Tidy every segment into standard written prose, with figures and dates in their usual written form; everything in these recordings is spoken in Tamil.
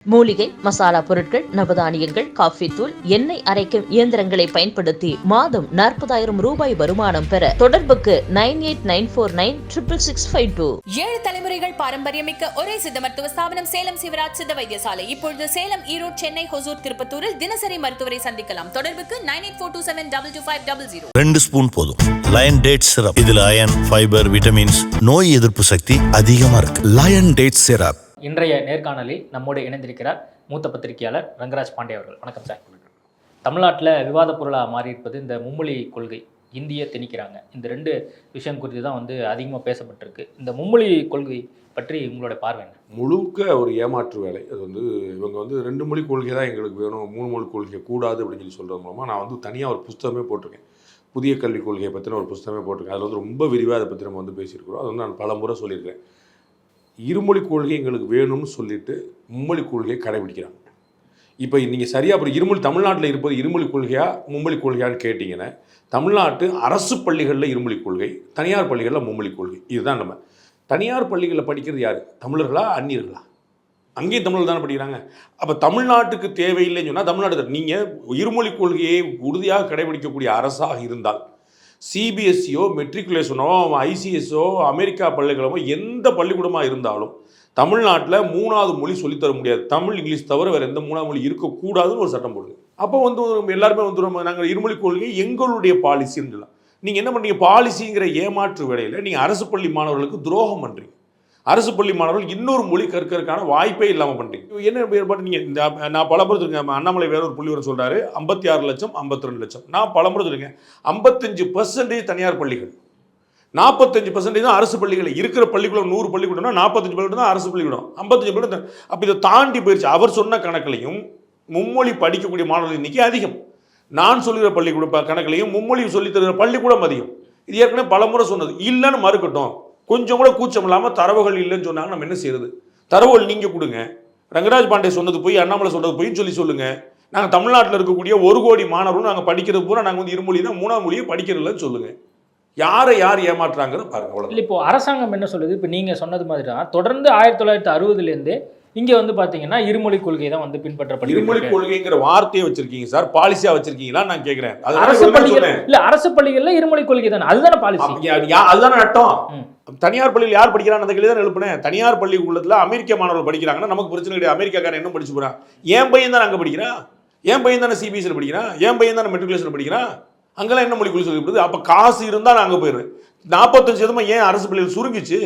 மூலிகை மசாலா பொருட்கள், நவதானியங்கள், காஃபி தூள், எண்ணெய் அரைக்கும் இயந்திரங்களை பயன்படுத்தி மாதம் 40,000 ரூபாய் வருமானம் பெற தொடர்புக்கு 9894966652. 7 தலைமுறைகள் பாரம்பரியமிக்க ஒரே சித்த மருத்துவ ஸ்தாபனம் சேலம் சிவராஜ் சித்த வைத்தியசாலை. இப்பொழுது சேலம், ஈரோடு, சென்னை, ஹொசூர், திருப்பத்தூரில் தினசரி மருத்துவரை சந்திக்கலாம். தொடர்புக்கு 9842272250. 2 ஸ்பூன் போதும். Lion date syrup. இதுல அயன், ஃபைபர், விட்டமின்ஸ், நோய் எதிர்ப்பு சக்தி அதிகமா இருக்கு. Lion date syrup. இன்றைய நேர்காணலில் நம்மோடு இணைந்திருக்கிறார் மூத்த பத்திரிகையாளர் ரங்கராஜ் பாண்டே அவர்கள். வணக்கம் சார். தமிழ்நாட்டில் விவாத பொருளாக மாறி இருப்பது இந்த மும்மொழி கொள்கை. இந்தியை திணிக்கிறாங்க. இந்த 2 விஷயம் குறித்து தான் அதிகமாக பேசப்பட்டிருக்கு. இந்த மும்மொழி கொள்கை பற்றி உங்களோட பார்வை என்ன? முழுக்க ஒரு ஏமாற்று வேலை. அது இவங்க 2 மொழி கொள்கை தான் எங்களுக்கு வேணும், 3 மொழி கொள்கை கூடாது அப்படின்னு சொல்லி சொல்கிறது மூலமாக நான் தனியாக ஒரு புஸ்தகமே போட்டிருக்கேன். புதிய கல்விக் கொள்கையை பற்றின ஒரு புஸ்தகமே போட்டிருக்கேன். அதில் ரொம்ப விரிவாக அதை பற்றி நம்ம பேசியிருக்கிறோம். அது நான் பல முறை சொல்லியிருக்கேன். இருமொழி கொள்கை எங்களுக்கு வேணும்னு சொல்லிட்டு மும்மொழி கொள்கையை கடைபிடிக்கிறாங்க. இப்போ நீங்கள் சரியாக அப்புறம் தமிழ்நாட்டில் இருப்பது இருமொழி கொள்கையா மும்மொழி கொள்கையான்னு கேட்டிங்கன்னா, தமிழ்நாட்டு அரசு பள்ளிகளில் இருமொழி கொள்கை, தனியார் பள்ளிகளில் மும்மொழி கொள்கை. இதுதான் நம்ம தனியார் பள்ளிகளில் படிக்கிறது யார்? தமிழர்களா அந்நியர்களா? அங்கேயும் தமிழ் தானே படிக்கிறாங்க. அப்போ தமிழ்நாட்டுக்கு தேவையில்லைன்னு சொன்னால் தமிழ்நாட்டுக்கு நீங்கள் இருமொழி கொள்கையை உறுதியாக கடைபிடிக்கக்கூடிய அரசாக இருந்தால் சிபிஎஸ்சியோ மெட்ரிகுலேஷனோ ஐசிஎஸ்ஓ அமெரிக்கா பள்ளிக்கூடமோ எந்த பள்ளிக்கூடமாக இருந்தாலும் தமிழ்நாட்டில் 3வது மொழி சொல்லித்தர முடியாது. தமிழ் இங்கிலீஷ் தவிர வேறு எந்த 3வது மொழி இருக்கக்கூடாதுன்னு ஒரு சட்டம் போடுது. அப்போ எல்லாருமே நாங்கள் இருமொழி கொள்கை எங்களுடைய பாலிசின்னு சொல்லலாம். நீங்கள் என்ன பண்ணுறீங்க? பாலிசிங்கிற ஏமாற்று வேலையில் நீங்கள் அரசு பள்ளி மாணவர்களுக்கு துரோகம் பண்ணுறீங்க. அரசு பள்ளி மாணவர்கள் இன்னொரு மொழி கற்கிறதுக்கான வாய்ப்பே இல்லாமல் பண்ணுறீங்க. என்ன ஏற்பாடு? நீங்கள் இந்த நான் பலமுறை சொல்லுங்க, அண்ணாமலை வேற ஒரு புள்ளி வர சொல்கிறாரு 56 லட்சம் 52 லட்சம். நான் பலமுறை சொல்லுங்க 55% தனியார் பள்ளிகள், 45% தான் அரசு பள்ளிகள். இருக்கிற பள்ளிக்கூடம் 100 பள்ளிக்கூடம்னா 45 பள்ளிக்கூடம் தான் அரசு பள்ளிக்கூடம், 55 பள்ளிக்கூடம். அப்போ இதை தாண்டி போயிடுச்சு. அவர் சொன்ன கணக்கிலையும் மும்மொழி படிக்கக்கூடிய மாணவர்கள் எண்ணிக்கை அதிகம். நான் சொல்லுகிற பள்ளிக்கூட கணக்கிலையும் மும்மொழி சொல்லித் தருகிற பள்ளிக்கூடம் அதிகம். இது ஏற்கனவே பலமுறை சொன்னது. இல்லைன்னு மறுக்கட்டும், கொஞ்சம் கூட கூச்சம் இல்லாமல் தரவுகள் இல்லைன்னு சொன்னாங்க. நம்ம என்ன செய்யறது? தரவுகள் நீங்கள் கொடுங்க. ரங்கராஜ் பாண்டே சொன்னது போய், அண்ணாமலை சொன்னது போய் சொல்லுங்க. நாங்கள் தமிழ்நாட்டில் இருக்கக்கூடிய 1 கோடி மாணவர்கள் நாங்கள் படிக்கிறது பூரா நாங்கள் இருமொழி தான், 3ஆம் மொழியை படிக்கிறதில்லன்னு சொல்லுங்க. யாரை யார் ஏமாற்றுறாங்கிற பாருங்க. அவ்வளோ. இப்போ அரசாங்கம் என்ன சொல்லுது? இப்போ நீங்கள் சொன்னது மாதிரி தான் தொடர்ந்து 1960லேருந்து இங்கே பார்த்தீங்கன்னா இருமொழி கொள்கை தான் பின்பற்றப்படுது. இருமொழி கொள்கைங்கிற வார்த்தையை வச்சிருக்கீங்க சார், பாலிசியா வச்சிருக்கீங்களா நான் கேட்கிறேன். அரசு பள்ளிகள் இல்ல, அரசு பள்ளிகள்ல இருமொழி கொள்கை தானே, அதுதானே பாலிசி. அதுதானே நட்டம். தனியார் பள்ளியில் யார் படிக்கிறான்னு அந்த கேள்வி தான் எழுப்புனேன். தனியார் பள்ளி உள்ளத்துல அமெரிக்க மாணவர்கள் படிக்கிறாங்கன்னா நமக்கு பிரச்சனை கிடையாது. அமெரிக்காக்காரன் என்ன படிச்சு போறான்? என் பையன் தான் அங்கே படிக்கிறான், என் பையன் தானே சிபிஎஸ்சியில் படிக்கிறான், என் பையன் தானே மெட்ரிகுலேஷன் படிக்கிறான். அங்கெல்லாம் என்ன மொழி சொல்லிவிடுது? அப்போ காசு இருந்தால் நான் அங்கே போயிடுறேன். 45% ஏன் அரசு பள்ளியில் சுருங்கிச்சு?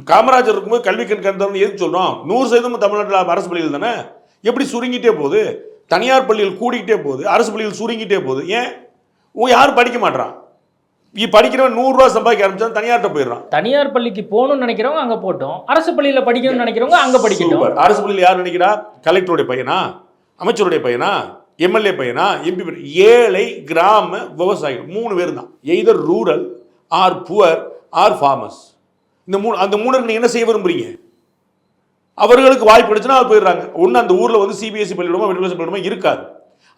காமராஜர் இருக்கும்போது கல்வி கண்காணித்தவன் எதுக்கு சொல்கிறோம்? 100% தமிழ்நாட்டில் அரசு பள்ளிகள் தானே. எப்படி சுருங்கிட்டே போகுது? தனியார் பள்ளிகள் கூடிக்கிட்டே போகுது, அரசு பள்ளிகள் சுருங்கிட்டே போகுது. ஏன்? யாரும் படிக்க மாட்டான். படிக்கிறவன் 100 ரூபா சம்பாதிக்க ஆரம்பிச்சா தனியார்ட்ட போயிடுறான். தனியார் பள்ளிக்கு போகணும்னு நினைக்கிறவங்க அங்கே போட்டோம், அரசு பள்ளியில் படிக்கணும்னு நினைக்கிறவங்க அங்கே படிக்கணும். அரசு பள்ளியில் யார் நினைக்கிறா? கலெக்டருடைய பையனா, அமைச்சருடைய பையனா, எம்எல்ஏ பையனா, எம்பி பையனா? ஏழை கிராம விவசாயிகள் 3 பேர் தான். Either rural or poor or farmers. அந்த 3 நீங்க என்ன செய்ய விரும்புறீங்க? அவர்களுக்கு வாய்ப்பு கிடைச்சுன்னா அவர் போயிடுறாங்க. ஒன்று அந்த ஊரில் சிபிஎஸ்சி பள்ளிக்கூடமோ மெட்ரிகுலேஷன் பள்ளிக்கூடமோ இருக்காது,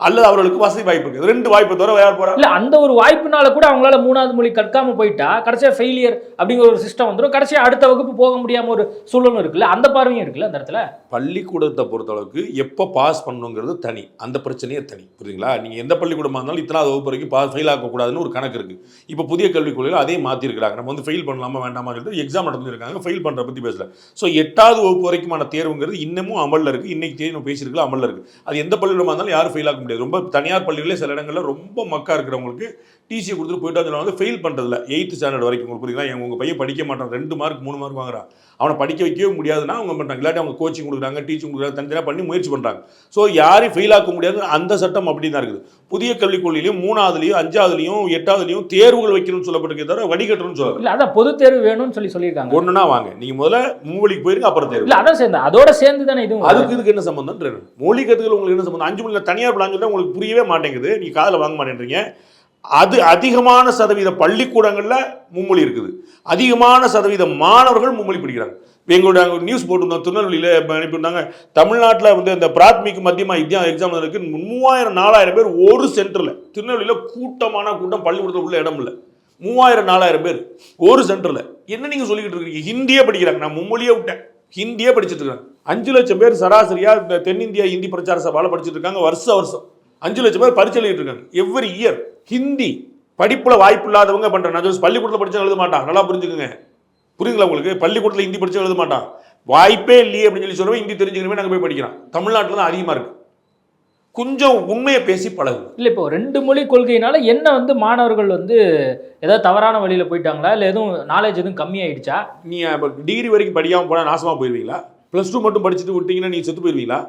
அல்லது அவர்களுக்கு வசதி வாய்ப்பு இருக்குது. 2 வாய்ப்பு தவிர வேற போறாங்க. இல்ல, அந்த ஒரு வாய்ப்புனால கூட அவங்களால 3வது மொழி கற்காம போயிட்டா கடைசியா ஃபெயிலியர் அப்படிங்கிற ஒரு சிஸ்டம் வந்துடும். கடைசியா அடுத்த வகுப்பு போக முடியாம ஒரு சூழலும் இருக்குல்ல, அந்த பார்வையும் இருக்குல்ல அந்த இடத்துல. பள்ளிக்கூடத்தை பொறுத்தளவுக்கு எப்போ பாஸ் பண்ணணுங்கிறது தனி, அந்த பிரச்சனையே தனி. புரியுதுங்களா? நீங்கள் எந்த பள்ளிக்கூடமாக இருந்தாலும் 3வது வகுப்பு வரைக்கும் ஃபெயில் ஆகக்கூடாதுன்னு ஒரு கணக்கு இருக்குது. இப்போ புதிய கல்விக் கொள்கையில் அதே மாற்றிருக்கிறாங்க. நம்ம ஃபெயில் பண்ணலாமா வேண்டாமா சொல்லிட்டு எக்ஸாம் நடந்துருக்காங்க. ஃபெயில் பண்ணுற பற்றி பேசல. ஸோ 8வது வகுப்பு வரைக்குமான தேர்வுங்கிறது இன்னமும் அமலில் இருக்குது. இன்னைக்கு தேதி நம்ம பேசியிருக்கலாம், அமலில் இருக்குது. அது எந்த பள்ளிக்கூடமாக இருந்தாலும் யாரும் ஃபெயில் ஆக முடியாது. ரொம்ப தனியார் பள்ளிகளே சில இடங்களில் ரொம்ப மக்கா இருக்கிறவங்களுக்கு டிசியை கொடுத்துட்டு போயிட்டு ஃபெயில் பண்ணுறதில்ல. 8th ஸ்டாண்டர்ட் வரைக்கும். உங்களுக்கு புரியுங்களா? உங்கள் பையன் படிக்க மாட்டான், 2 மார்க் 3 மார்க் வாங்குறான், அவனை படிக்க வைக்கவே முடியாதுன்னா அவங்க பண்ணுறாங்க. இல்லாட்டி அவங்க கோச்சிங் கொடுக்குறாங்க, டீச்சிங் கொடுக்குறாங்க, தனித்தனியாக பண்ணி முயற்சி பண்ணுறாங்க. ஸோ யாரையும் ஃபெயில் ஆக்க முடியாது. அந்த சட்டம் அப்படி தான் இருக்குது. புதிய கல்விக் கொள்கையிலையும் 3வதுலையும் 5வதுலையும் 8வதுலையும் தேர்வுகள் வைக்கணும்னு சொல்லப்பட்டிருக்கே தவிர வடிகட்டணும்னு சொல்லலாம். இல்லை, அதான் பொது தேர்வு வேணும்னு சொல்லியிருக்காங்க. ஒன்றுனா வாங்க, நீங்கள் முதல்ல மூலிக்கு போயிருங்க, அப்புறம் தேர்வு. இல்லை, அதான் சேர்ந்து அதோட சேர்ந்து தானே இதுவும். இதுக்கு என்ன சம்பந்தம்? மொழி கற்றுக்கள் உங்களுக்கு என்ன சம்பந்தம்? 5 மொழியில் தனியார் பிளான் சொல்லிட்டு உங்களுக்கு புரியவே மாட்டேங்குது, நீங்கள் காதில் வாங்க மாட்டேன்றீங்க. அது அதிகமான சதவீத பள்ளிக்கூடங்களில் மும்மொழி இருக்குது. அதிகமான சதவீத மாணவர்கள் மும்மொழி படிக்கிறாங்க. எங்களுடைய நியூஸ் போட்டிருந்தோம், திருநெல்வேலியில் அனுப்பியிருந்தாங்க. தமிழ்நாட்டில் இந்த பிராத்மிக் மத்தியமா எக்ஸாம் இருக்கு. 3000-4000 பேர் ஒரு சென்டரில். திருநெல்வேலியில் கூட்டமான கூட்டம், பள்ளிக்கூடத்தில் உள்ள இடம் இல்லை. 3000-4000 பேர் ஒரு சென்டரில். என்ன நீங்கள் சொல்லிக்கிட்டு இருக்கீங்க? ஹிந்தியே படிக்கிறாங்க. நான் மும்மொழியே விட்டேன், ஹிந்தியே படிச்சுட்டு இருக்கிறேன். 5 லட்சம் பேர் சராசரியா இந்த தென்னிந்தியா இந்தி பிரச்சார சபால படிச்சுட்டு இருக்காங்க. வருஷம் 5 லட்சம் பேர் பரிட்சை எழுதிட்டு இருக்காங்க எவ்ரி இயர். ஹிந்தி படிப்புல வாய்ப்பு இல்லாதவங்க பண்ற பள்ளிக்கூடத்தில் படிச்சா எழுத மாட்டான். நல்லா புரிஞ்சுக்குங்க. புரியுங்களா உங்களுக்கு? பள்ளிக்கூடத்தில் ஹிந்தி படிச்சா எழுத மாட்டான். வாய்ப்பே இல்லையே அப்படின்னு சொல்லி சொல்லுவோம். ஹிந்தி தெரிஞ்சுக்கணுமே நாங்கள் போய் படிக்கிறோம். தமிழ்நாட்டில் தான் அதிகமாக இருக்கு. கொஞ்சம் உண்மையை பேசி பழகு. இல்லை, இப்போ 2 மொழி கொள்கையினால என்ன வந்து மாணவர்கள் வந்து ஏதாவது தவறான வழியில் போயிட்டாங்களா, இல்லை எதுவும் நாலேஜ் எதுவும் கம்மியாயிடுச்சா? நீ டிகிரி வரைக்கும் படிக்காமல் போனால் நாசமாக போயிடுவீங்களா? +2 மட்டும் படிச்சுட்டு விட்டீங்கன்னா நீ செத்து போயிடுவீங்களா?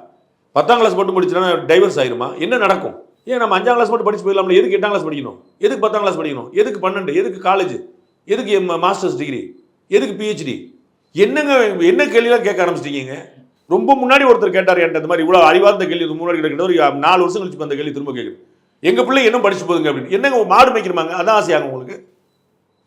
10ஆம் கிளாஸ் மட்டும் படிச்சுன்னா டைவர்ஸ் ஆயிருமா? என்ன நடக்கும்? ஏன் நம்ம 5ஆம் கிளாஸ் மட்டும் படிச்சு போயிடலாம்ல? எதுக்கு 8ஆம் கிளாஸ் படிக்கணும்? எதுக்கு 10ஆம் கிளாஸ் படிக்கணும்? எதுக்கு 12? எதுக்கு காலேஜ்? எதுக்கு மாஸ்டர்ஸ் டிகிரி? எதுக்கு PhD? என்ன கேள்விலாம் கேட்க ஆரம்பிச்சிட்டீங்க? ரொம்ப முன்னாடி ஒருத்தர் கேட்டார் என்கிட்ட, இந்த மாதிரி இவ்வளோ அறிவார்ந்த கேள்வி முன்னாடி கிட்ட ஒரு 4 வருஷம் கழிச்சு அந்த கேள்வி திரும்ப கேட்குது. எங்கள் பிள்ளை என்ன படிச்சு போதுங்க அப்படின்னு. என்னங்க மாடு மேய்க்கிறமாங்க? அதான் ஆசையாங்க உங்களுக்கு?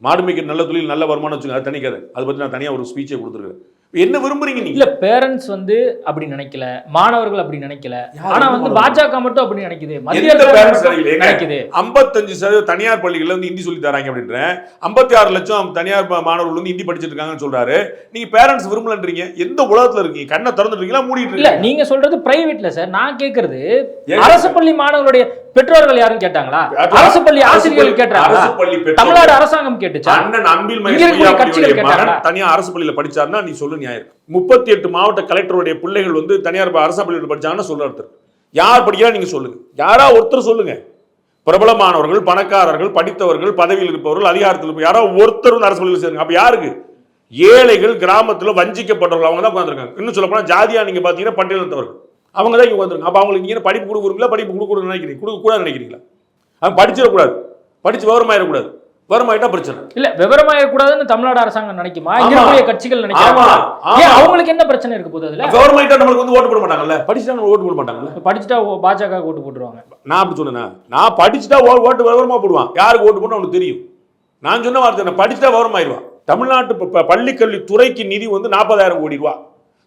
மாடு மேய்க்கிற நல்ல தொழில், நல்ல வருமானம் வச்சுங்க, அது தனிக்காது. அதை பற்றி நான் தனியாக ஒரு ஸ்பீச்சே கொடுத்துருக்கேன். என்ன விரும்புறீங்க நீங்க? இல்ல, பேரண்ட்ஸ் வந்து அப்படி நினைக்கல, மாணவர்கள் அப்படி நினைக்கல. ஆனா வந்து பாஜக மட்டும் அப்படி நினைக்குது, மத்திய அரசு நினைக்குது. 55% தனியார் பள்ளிகள்ல வந்து ஹிந்தி சொல்லி தராங்க அப்படின்ற 56 லட்சம் தனியார் மாணவர்கள் வந்து ஹிந்தி படிச்சிட்டு இருக்காங்கன்னு சொல்றாரு. நீங்க பேரண்ட்ஸ் விரும்பலன்றீங்க. எந்த உலகத்துல இருக்கீங்க? கண்ணை திறந்துட்டீங்களா மூடிட்டு இல்ல, நீங்க சொல்றது பிரைவேட்ல சார். நான் கேக்குறது அரசு பள்ளி மாணவர்களுடைய பெற்றோர்கள் யாரும் கேட்டாங்களா? அரசு பள்ளி ஆசிரியர்கள் கேட்டாங்க. தமிழ்நாடு அரசாங்கம் கேட்டுச்சா? அண்ணன் அன்பில் மகன் தனியார் அரசு பள்ளியில படிச்சாருன்னா நீ சொல்லு நியாயம். 38 மாவட்ட கலெக்டருடைய பிள்ளைகள் வந்து தனியார் அரசு பள்ளியில் படிச்சாங்கன்னா சொல்ல ஒருத்தர். யார் படிக்கிறா நீங்க சொல்லுங்க. யாரா ஒருத்தர் சொல்லுங்க. பிரபலமானவர்கள், பணக்காரர்கள், படித்தவர்கள், பதவியில் இருப்பவர்கள், அதிகாரத்தில் யாரோ ஒருத்தர் வந்து அரசு பள்ளியில் சேருங்க. அப்ப யாருக்கு? ஏழைகள், கிராமத்தில் வஞ்சிக்கப்பட்டவர்கள் அவங்க தான் உட்காந்துருக்காங்க. இன்னும் சொல்ல போனா ஜாதியா நீங்க பாத்தீங்கன்னா பட்டியலினத்தவர்கள் அவங்க தான் இங்க வந்துருங்க. அப்ப அவங்களுக்கு நீங்க படிப்பு கொடுக்குறீங்களா? படிப்பு கொடுக்க நினைக்கிறீங்க? கொடுக்க கூடாது நினைக்கிறீங்களா? அவங்க படிச்சிடக்கூடாது, படிச்சு விவரமாயிடக்கூடாது. விவரமாயிட்டா பிரச்சனை இல்ல. விவரமாயிடக்கூடாதுன்னு தமிழ்நாடு அரசாங்கம் நினைக்குமா? இங்க கட்சிகள் நினைக்கிறாங்க. அவங்களுக்கு என்ன பிரச்சனை இருக்கு போது? அதுல விவரமாயிட்டா நம்மளுக்கு வந்து ஓட்டு போட மாட்டாங்கல்ல. படிச்சுட்டா ஓட்டு போட மாட்டாங்கல்ல. படிச்சுட்டா பாஜக ஓட்டு போட்டுருவாங்க. நான் அப்படி சொன்னேன்னா, நான் படிச்சுட்டா ஓட்டு விவரமா போடுவான். யாருக்கு ஓட்டு போடணும் அவனுக்கு தெரியும். நான் சொன்ன வார்த்தை படிச்சுட்டா விவரமாயிருவான். தமிழ்நாட்டு பள்ளிக்கல்வி துறைக்கு நிதி வந்து 40,000 கோடி ரூபா.